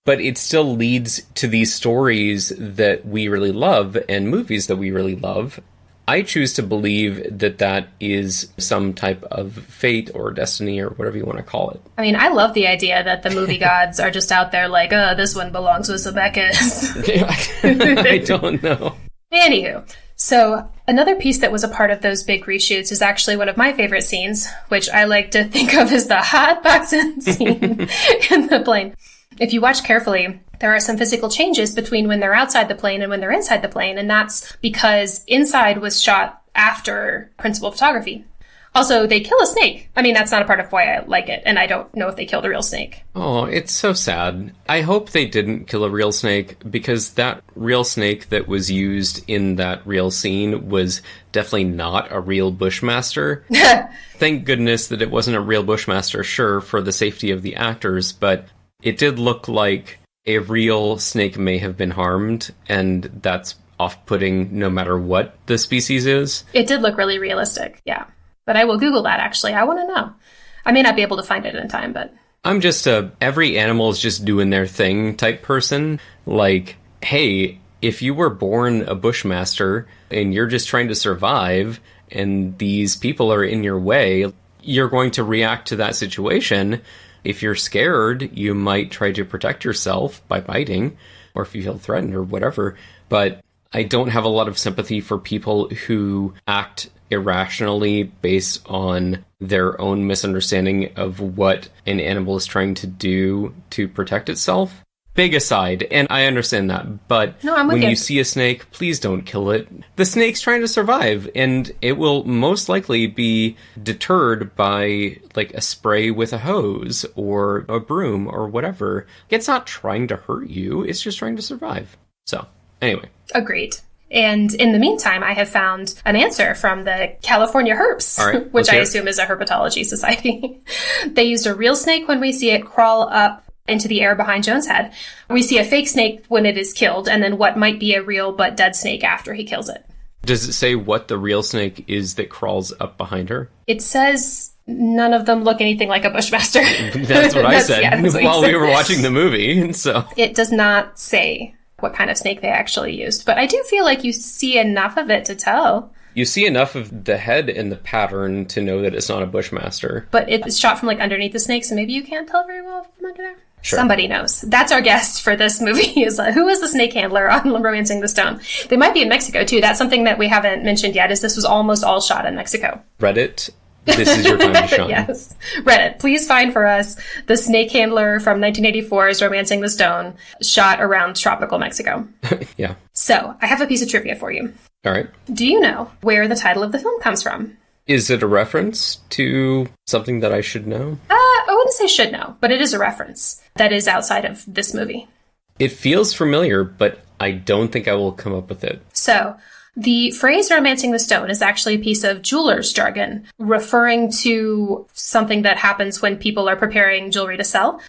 but it still leads to these stories that we really love and movies that we really love, I choose to believe that that is some type of fate or destiny or whatever you want to call it. I mean, I love the idea that the movie gods are just out there like, this one belongs with Zemeckis. I don't know. Anywho, so another piece that was a part of those big reshoots is actually one of my favorite scenes, which I like to think of as the hot boxing scene in the plane. If you watch carefully, there are some physical changes between when they're outside the plane and when they're inside the plane, and that's because inside was shot after principal photography. Also, they kill a snake. I mean, that's not a part of why I like it, and I don't know if they killed a real snake. Oh, it's so sad. I hope they didn't kill a real snake, because that real snake that was used in that real scene was definitely not a real Bushmaster. Thank goodness that it wasn't a real Bushmaster, sure, for the safety of the actors, but it did look like a real snake may have been harmed, and that's off-putting no matter what the species is. It did look really realistic, yeah. But I will Google that, actually. I want to know. I may not be able to find it in time, but... I'm just every animal is just doing their thing type person. Like, hey, if you were born a Bushmaster and you're just trying to survive and these people are in your way, you're going to react to that situation. If you're scared, you might try to protect yourself by biting, or if you feel threatened or whatever. But I don't have a lot of sympathy for people who act irrationally based on their own misunderstanding of what an animal is trying to do to protect itself. Big aside, and I understand that, but no, when you see a snake, please don't kill it. The snake's trying to survive, and it will most likely be deterred by, like, a spray with a hose or a broom or whatever. It's not trying to hurt you, it's just trying to survive. So, anyway. Agreed. And in the meantime, I have found an answer from the California Herps, right, which I assume is a herpetology society. They used a real snake when we see it crawl up into the air behind Joan's head. We see a fake snake when it is killed, and then what might be a real but dead snake after he kills it. Does it say what the real snake is that crawls up behind her? It says none of them look anything like a Bushmaster. That's what I said while we were watching the movie. So it does not say what kind of snake they actually used, but I do feel like you see enough of it to tell. You see enough of the head and the pattern to know that it's not a Bushmaster. But it's shot from, like, underneath the snake, so maybe you can't tell very well from under there. Sure. Somebody knows. That's our guest for this movie, is who is the snake handler on Romancing the Stone? They might be in Mexico, too. That's something that we haven't mentioned yet, is this was almost all shot in Mexico. Reddit, this is your time to shine. Yes. Reddit, please find for us the snake handler from 1984's Romancing the Stone, shot around tropical Mexico. Yeah. So, I have a piece of trivia for you. All right. Do you know where the title of the film comes from? Is it a reference to something that I should know? I wouldn't say should know, but it is a reference that is outside of this movie. It feels familiar, but I don't think I will come up with it. So, the phrase romancing the stone is actually a piece of jeweler's jargon, referring to something that happens when people are preparing jewelry to sell.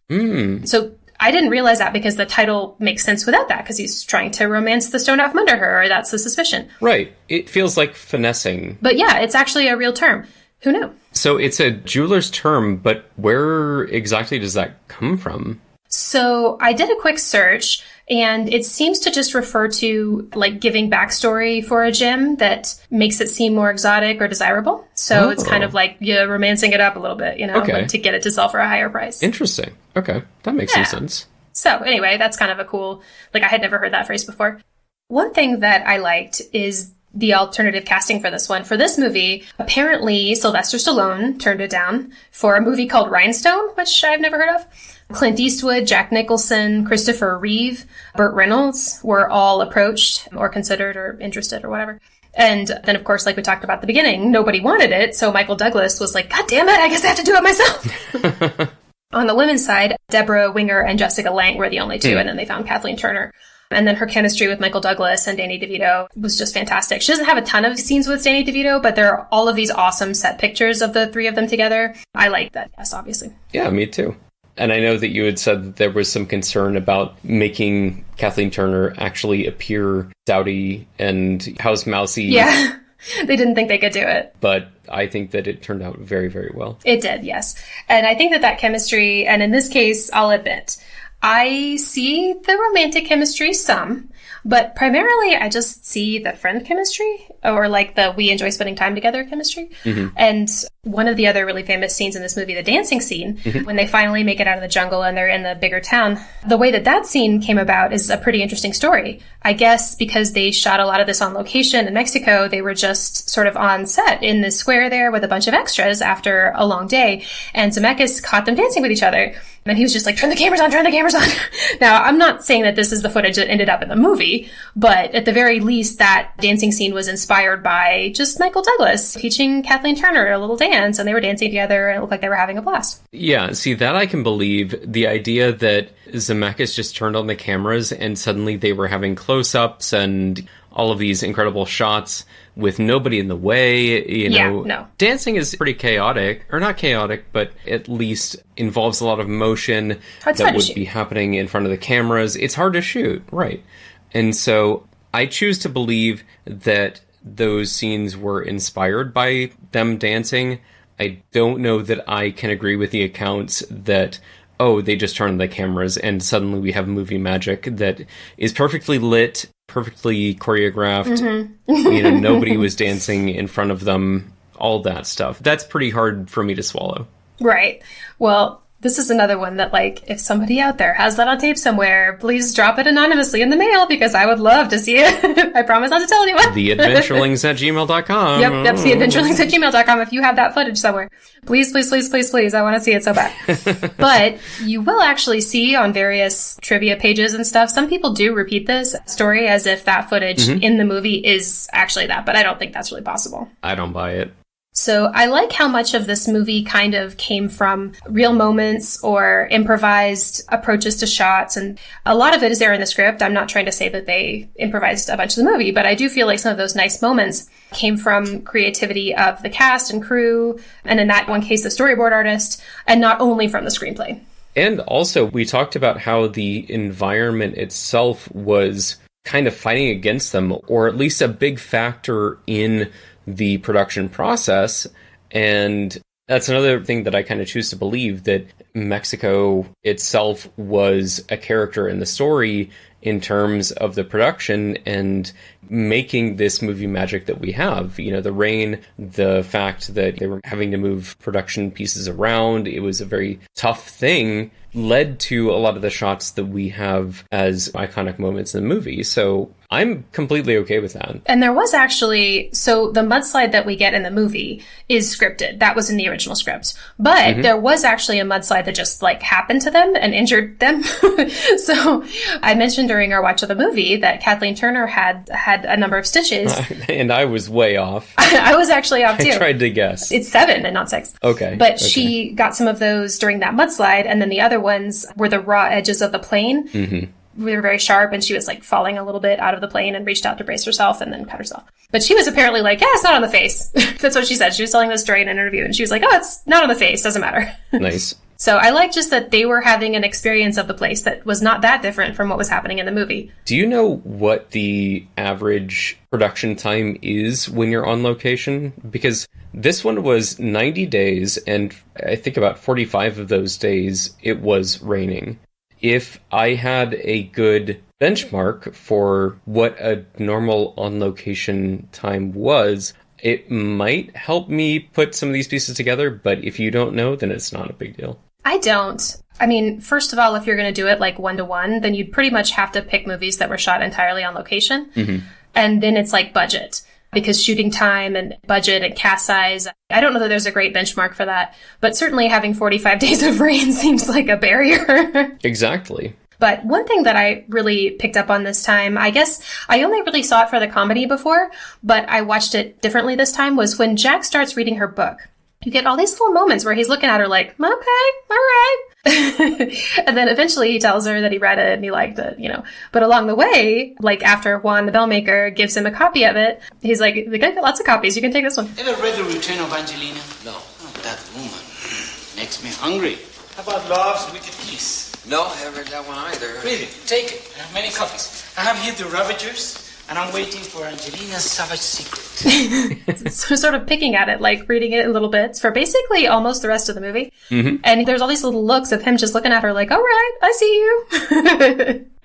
So, I didn't realize that because the title makes sense without that, because he's trying to romance the stone out from under her, or that's the suspicion. Right. It feels like finessing. But yeah, it's actually a real term. Who knew? So it's a jeweler's term, but where exactly does that come from? So I did a quick search, and it seems to just refer to like giving backstory for a gem that makes it seem more exotic or desirable. So it's kind of like you're romancing it up a little bit, like to get it to sell for a higher price. Interesting. Okay. That makes some sense. So anyway, that's kind of a cool, I had never heard that phrase before. One thing that I liked is the alternative casting for this one. For this movie, apparently Sylvester Stallone turned it down for a movie called Rhinestone, which I've never heard of. Clint Eastwood, Jack Nicholson, Christopher Reeve, Burt Reynolds were all approached or considered or interested or whatever. And then, of course, like we talked about at the beginning, nobody wanted it. So Michael Douglas was like, God damn it, I guess I have to do it myself. On the women's side, Deborah Winger and Jessica Lange were the only two. And then they found Kathleen Turner. And then her chemistry with Michael Douglas and Danny DeVito was just fantastic. She doesn't have a ton of scenes with Danny DeVito, but there are all of these awesome set pictures of the three of them together. I like that, yes, obviously. Yeah, me too. And I know that you had said that there was some concern about making Kathleen Turner actually appear dowdy and house mousy. Yeah, they didn't think they could do it. But I think that it turned out very, very well. It did, yes. And I think that chemistry, and in this case, I'll admit, I see the romantic chemistry some, but primarily I just see the friend chemistry, or the we enjoy spending time together chemistry. And one of the other really famous scenes in this movie, the dancing scene, when they finally make it out of the jungle and they're in the bigger town, the way that scene came about is a pretty interesting story. I guess because they shot a lot of this on location in Mexico, they were just sort of on set in the square there with a bunch of extras after a long day, and Zemeckis caught them dancing with each other. And he was just like, turn the cameras on, turn the cameras on. Now, I'm not saying that this is the footage that ended up in the movie, but at the very least, that dancing scene was inspired by just Michael Douglas teaching Kathleen Turner a little dance, and they were dancing together, and it looked like they were having a blast. Yeah, see, that I can believe. The idea that Zemeckis just turned on the cameras and suddenly they were having close-ups and all of these incredible shots with nobody in the way, no. Dancing is pretty chaotic, or not chaotic, but at least involves a lot of motion that would be happening in front of the cameras. It's hard to shoot, right? And so I choose to believe that those scenes were inspired by them dancing. I don't know that I can agree with the accounts that, they just turned the cameras and suddenly we have movie magic that is perfectly lit, perfectly choreographed. Nobody was dancing in front of them, all that stuff. That's pretty hard for me to swallow. Right. Well, this is another one that, if somebody out there has that on tape somewhere, please drop it anonymously in the mail, because I would love to see it. I promise not to tell anyone. TheAdventureLings@gmail.com. Yep, TheAdventureLings@gmail.com. If you have that footage somewhere, please, please, please, please, please. I want to see it so bad. But you will actually see on various trivia pages and stuff, some people do repeat this story as if that footage in the movie is actually that, but I don't think that's really possible. I don't buy it. So I like how much of this movie kind of came from real moments or improvised approaches to shots. And a lot of it is there in the script. I'm not trying to say that they improvised a bunch of the movie, but I do feel like some of those nice moments came from creativity of the cast and crew, and in that one case, the storyboard artist, and not only from the screenplay. And also, we talked about how the environment itself was kind of fighting against them, or at least a big factor in the production process. And that's another thing that I kind of choose to believe, that Mexico itself was a character in the story in terms of the production and making this movie magic that we have. The rain, the fact that they were having to move production pieces around, it was a very tough thing, led to a lot of the shots that we have as iconic moments in the movie. So I'm completely okay with that. And there was actually, so the mudslide that we get in the movie is scripted. That was in the original script. But there was actually a mudslide that just happened to them and injured them. So I mentioned during our watch of the movie that Kathleen Turner had a number of stitches. And I was way off. I was actually off too. I tried to guess. It's 7 and not 6. Okay. But she got some of those during that mudslide, and then the other ones were the raw edges of the plane. Mm-hmm. They were very sharp, and she was like falling a little bit out of the plane and reached out to brace herself and then cut herself. But she was apparently like, yeah, it's not on the face. That's what she said. She was telling this during an interview, and she was like, oh, it's not on the face. Doesn't matter. Nice. So I like just that they were having an experience of the place that was not that different from what was happening in the movie. Do you know what the average production time is when you're on location? Because this one was 90 days, and I think about 45 of those days it was raining. If I had a good benchmark for what a normal on-location time was, it might help me put some of these pieces together, but if you don't know, then it's not a big deal. I don't. I mean, first of all, if you're going to do it like 1-to-1, then you'd pretty much have to pick movies that were shot entirely on location. Mm-hmm. And then it's like budget, because shooting time and budget and cast size, I don't know that there's a great benchmark for that, but certainly having 45 days of rain seems like a barrier. Exactly. But one thing that I really picked up on this time, I guess I only really saw it for the comedy before, but I watched it differently this time, was when Jack starts reading her book. You get all these little moments where he's looking at her like, okay, all right. And then eventually he tells her that he read it and he liked it, you know. But along the way, like after Juan the Bellmaker gives him a copy of it, he's like, I got lots of copies. You can take this one. Ever read The Return of Angelina? No. Oh, that woman makes me hungry. How about Love's Wicked Kiss? No, I haven't read that one either. Really? Take it. I have many copies. I have here The Ravagers, and I'm waiting for Angelina's Savage Secret. So sort of picking at it, like reading it in little bits for basically almost the rest of the movie. Mm-hmm. And there's all these little looks of him just looking at her like, all right, I see you.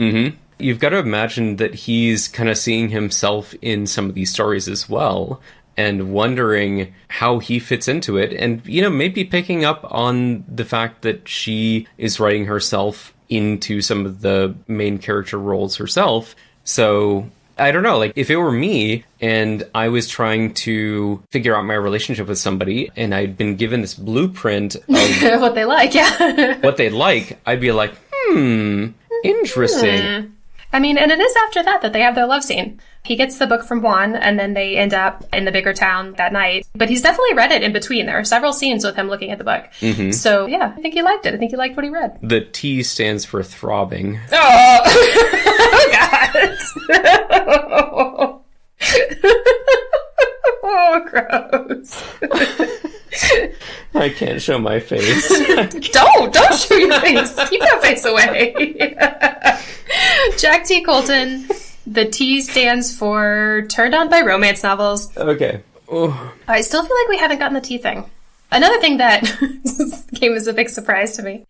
Mm-hmm. You've got to imagine that he's kind of seeing himself in some of these stories as well, and wondering how he fits into it, and, you know, maybe picking up on the fact that she is writing herself into some of the main character roles herself. So I don't know, like, if it were me and I was trying to figure out my relationship with somebody and I'd been given this blueprint of what they like, yeah. what they'd like, I'd be like, interesting. I mean, and it is after that they have their love scene. He gets the book from Juan, and then they end up in the bigger town that night. But he's definitely read it in between. There are several scenes with him looking at the book. Mm-hmm. So, yeah, I think he liked it. I think he liked what he read. The T stands for throbbing. Oh, God. Oh, gross. I can't show my face. Don't show your face. Keep that face away. Jack T. Colton. The T stands for Turned On by Romance Novels. Okay. Oh. I still feel like we haven't gotten the T thing. Another thing that came as a big surprise to me.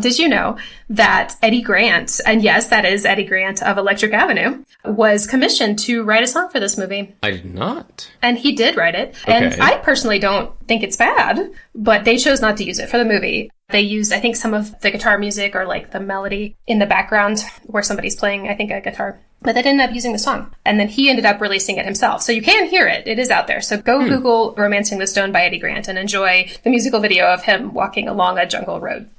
Did you know that Eddie Grant, and yes, that is Eddie Grant of Electric Avenue, was commissioned to write a song for this movie? I did not. And he did write it. Okay. And I personally don't think it's bad, but they chose not to use it for the movie. They used, I think, some of the guitar music or like the melody in the background where somebody's playing, I think, a guitar. But they ended up using the song. And then he ended up releasing it himself. So you can hear it. It is out there. So go Google Romancing the Stone by Eddie Grant and enjoy the musical video of him walking along a jungle road.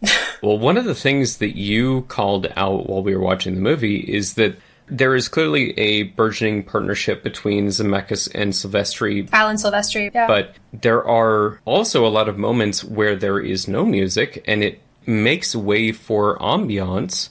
Well, one of the things that you called out while we were watching the movie is that there is clearly a burgeoning partnership between Zemeckis and Silvestri. Alan Silvestri, yeah. But there are also a lot of moments where there is no music, and it makes way for ambiance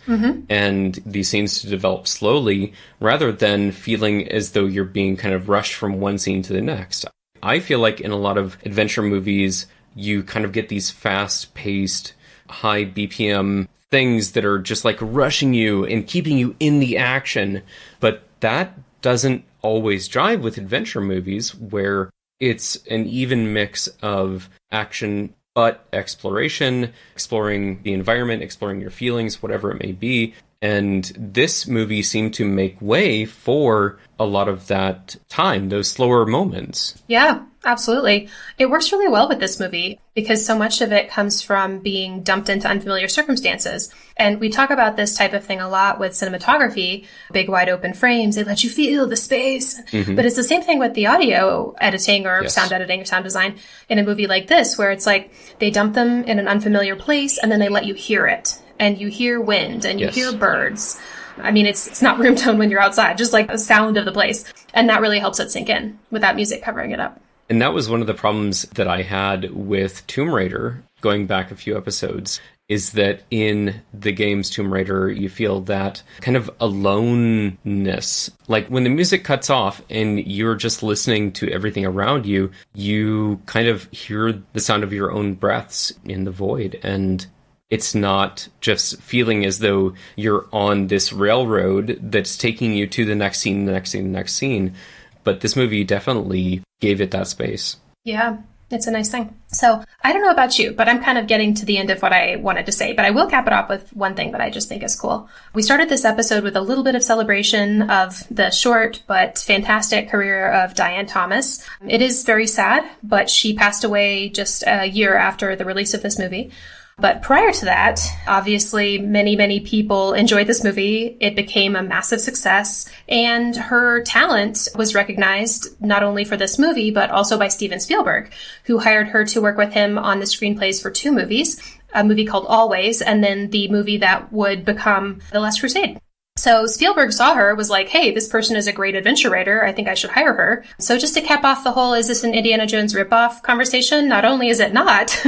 and these scenes to develop slowly rather than feeling as though you're being kind of rushed from one scene to the next. I feel like in a lot of adventure movies, you kind of get these fast-paced, high BPM things that are just like rushing you and keeping you in the action. But that doesn't always jive with adventure movies where it's an even mix of action but exploration, exploring the environment, exploring your feelings, whatever it may be. And this movie seemed to make way for a lot of that time, those slower moments. Yeah, absolutely. It works really well with this movie because so much of it comes from being dumped into unfamiliar circumstances. And we talk about this type of thing a lot with cinematography, big wide open frames, they let you feel the space. But it's the same thing with the audio editing or sound editing or sound design in a movie like this, where it's like they dump them in an unfamiliar place and then they let you hear it. And you hear wind and you hear birds. I mean, it's not room tone when you're outside, just like the sound of the place. And that really helps it sink in without music covering it up. And that was one of the problems that I had with Tomb Raider, going back a few episodes, is that in the game's Tomb Raider, you feel that kind of aloneness. Like when the music cuts off and you're just listening to everything around you, you kind of hear the sound of your own breaths in the void. And it's not just feeling as though you're on this railroad that's taking you to the next scene, the next scene, the next scene. But this movie definitely gave it that space. Yeah. It's a nice thing. So I don't know about you, but I'm kind of getting to the end of what I wanted to say, but I will cap it off with one thing that I just think is cool. We started this episode with a little bit of celebration of the short but fantastic career of Diane Thomas. It is very sad, but she passed away just a year after the release of this movie. But prior to that, obviously, many, many people enjoyed this movie. It became a massive success, and her talent was recognized not only for this movie, but also by Steven Spielberg, who hired her to work with him on the screenplays for 2 movies, a movie called Always, and then the movie that would become The Last Crusade. So Spielberg saw her, was like, hey, this person is a great adventure writer. I think I should hire her. So just to cap off the whole, is this an Indiana Jones ripoff conversation? Not only is it not,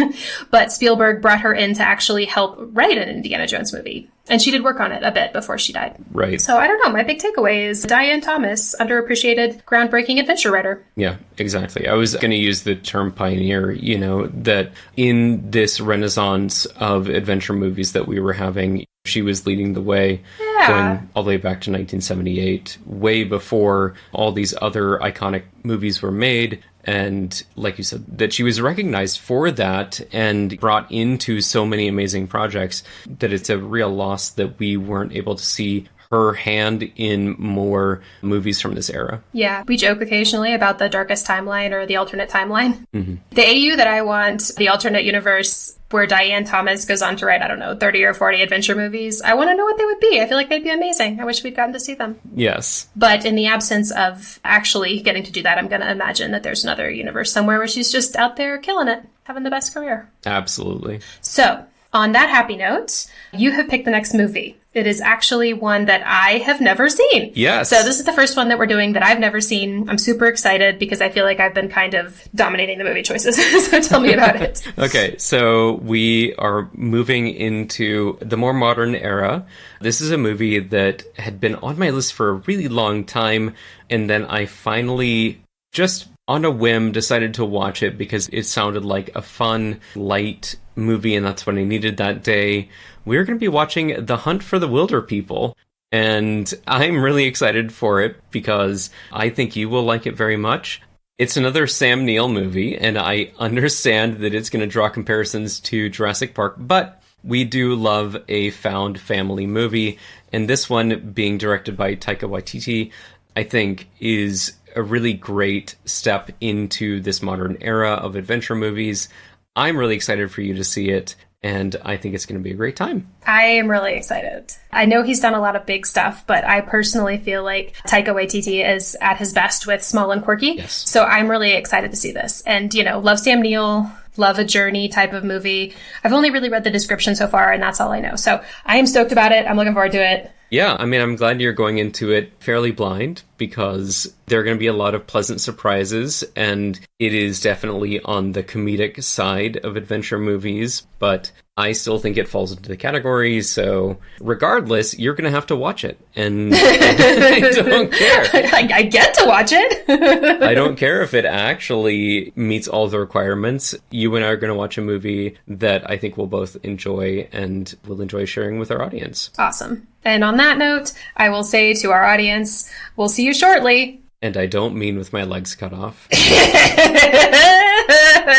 but Spielberg brought her in to actually help write an Indiana Jones movie. And she did work on it a bit before she died. Right. So I don't know. My big takeaway is Diane Thomas, underappreciated, groundbreaking adventure writer. Yeah, exactly. I was going to use the term pioneer, that in this renaissance of adventure movies that we were having, she was leading the way. Going all the way back to 1978, way before all these other iconic movies were made. And like you said, that she was recognized for that and brought into so many amazing projects that it's a real loss that we weren't able to see her hand in more movies from this era. Yeah, we joke occasionally about the darkest timeline or the alternate timeline. Mm-hmm. The AU that I want, the alternate universe where Diane Thomas goes on to write, 30 or 40 adventure movies. I want to know what they would be. I feel like they'd be amazing. I wish we'd gotten to see them. Yes. But in the absence of actually getting to do that, I'm going to imagine that there's another universe somewhere where she's just out there killing it, having the best career. Absolutely. So, on that happy note, you have picked the next movie. It is actually one that I have never seen. Yes. So this is the first one that we're doing that I've never seen. I'm super excited because I feel like I've been kind of dominating the movie choices. So tell me about it. Okay, so we are moving into the more modern era. This is a movie that had been on my list for a really long time, and then I finally just on a whim decided to watch it because it sounded like a fun, light movie, and that's what I needed that day. We're going to be watching The Hunt for the Wilderpeople, and I'm really excited for it because I think you will like it very much. It's another Sam Neill movie, and I understand that it's going to draw comparisons to Jurassic Park, but we do love a found family movie, and this one being directed by Taika Waititi, I think is a really great step into this modern era of adventure movies. I'm really excited for you to see it, and I think it's going to be a great time. I am really excited. I know he's done a lot of big stuff, but I personally feel like Taika Waititi is at his best with small and quirky. Yes. So I'm really excited to see this. And, love Sam Neill, love a journey type of movie. I've only really read the description so far, and that's all I know. So I am stoked about it. I'm looking forward to it. Yeah, I mean, I'm glad you're going into it fairly blind because there are going to be a lot of pleasant surprises, and it is definitely on the comedic side of adventure movies, but I still think it falls into the category, so regardless, you're going to have to watch it, and I don't care. I get to watch it. I don't care if it actually meets all the requirements. You and I are going to watch a movie that I think we'll both enjoy and we'll enjoy sharing with our audience. Awesome. And on that note, I will say to our audience, we'll see you shortly. And I don't mean with my legs cut off. I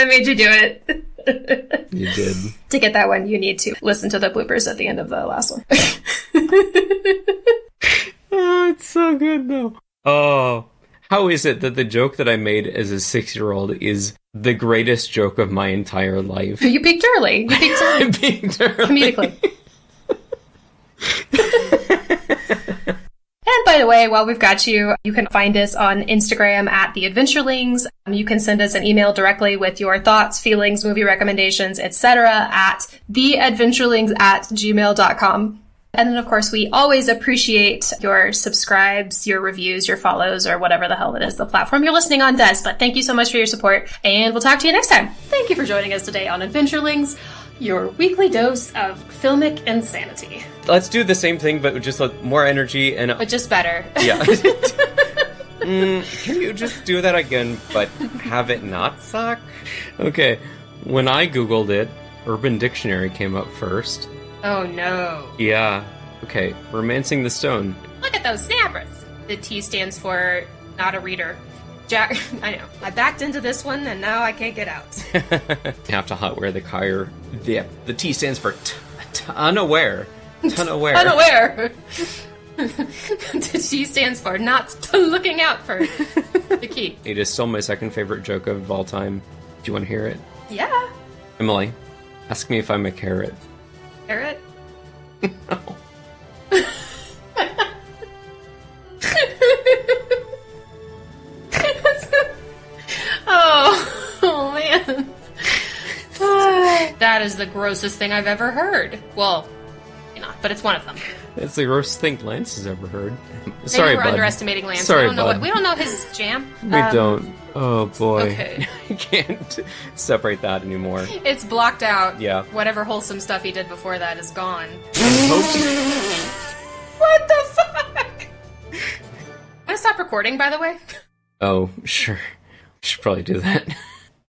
made you do it. You did. To get that one, you need to listen to the bloopers at the end of the last one. Oh, it's so good, though. Oh, how is it that the joke that I made as a 6-year-old is the greatest joke of my entire life? You peaked early. I peaked early. Comedically. And by the way, while we've got you, you can find us on Instagram at The Adventurelings. You can send us an email directly with your thoughts, feelings, movie recommendations, etc. at theadventurelings@gmail.com. And then, of course, we always appreciate your subscribes, your reviews, your follows, or whatever the hell it is the platform you're listening on does. But thank you so much for your support, and we'll talk to you next time. Thank you for joining us today on Adventurelings, your weekly dose of filmic insanity. Let's do the same thing, but with just more energy and... But just better. Yeah. Can you just do that again, but have it not suck? Okay, when I Googled it, Urban Dictionary came up first. Oh no. Yeah. Okay, Romancing the Stone. Look at those snappers. The T stands for not a reader. Jack, I know. I backed into this one and now I can't get out. You have to hotware the car. Yeah, the T stands for unaware. Unaware. Unaware. The T stands for not looking out for the key. It is still my second favorite joke of all time. Do you want to hear it? Yeah. Emily, ask me if I'm a carrot. Carrot? No. Oh man. That is the grossest thing I've ever heard. Well, but it's one of them. It's the grossest thing Lance has ever heard. Maybe Sorry, we're bud. underestimating Lance. Sorry, we don't know his jam. We don't. Oh boy. Okay. I can't separate that anymore. It's blocked out. Yeah. Whatever wholesome stuff he did before that is gone. Hope- What the fuck? Want to stop recording, by the way? Oh, sure. We should probably do that.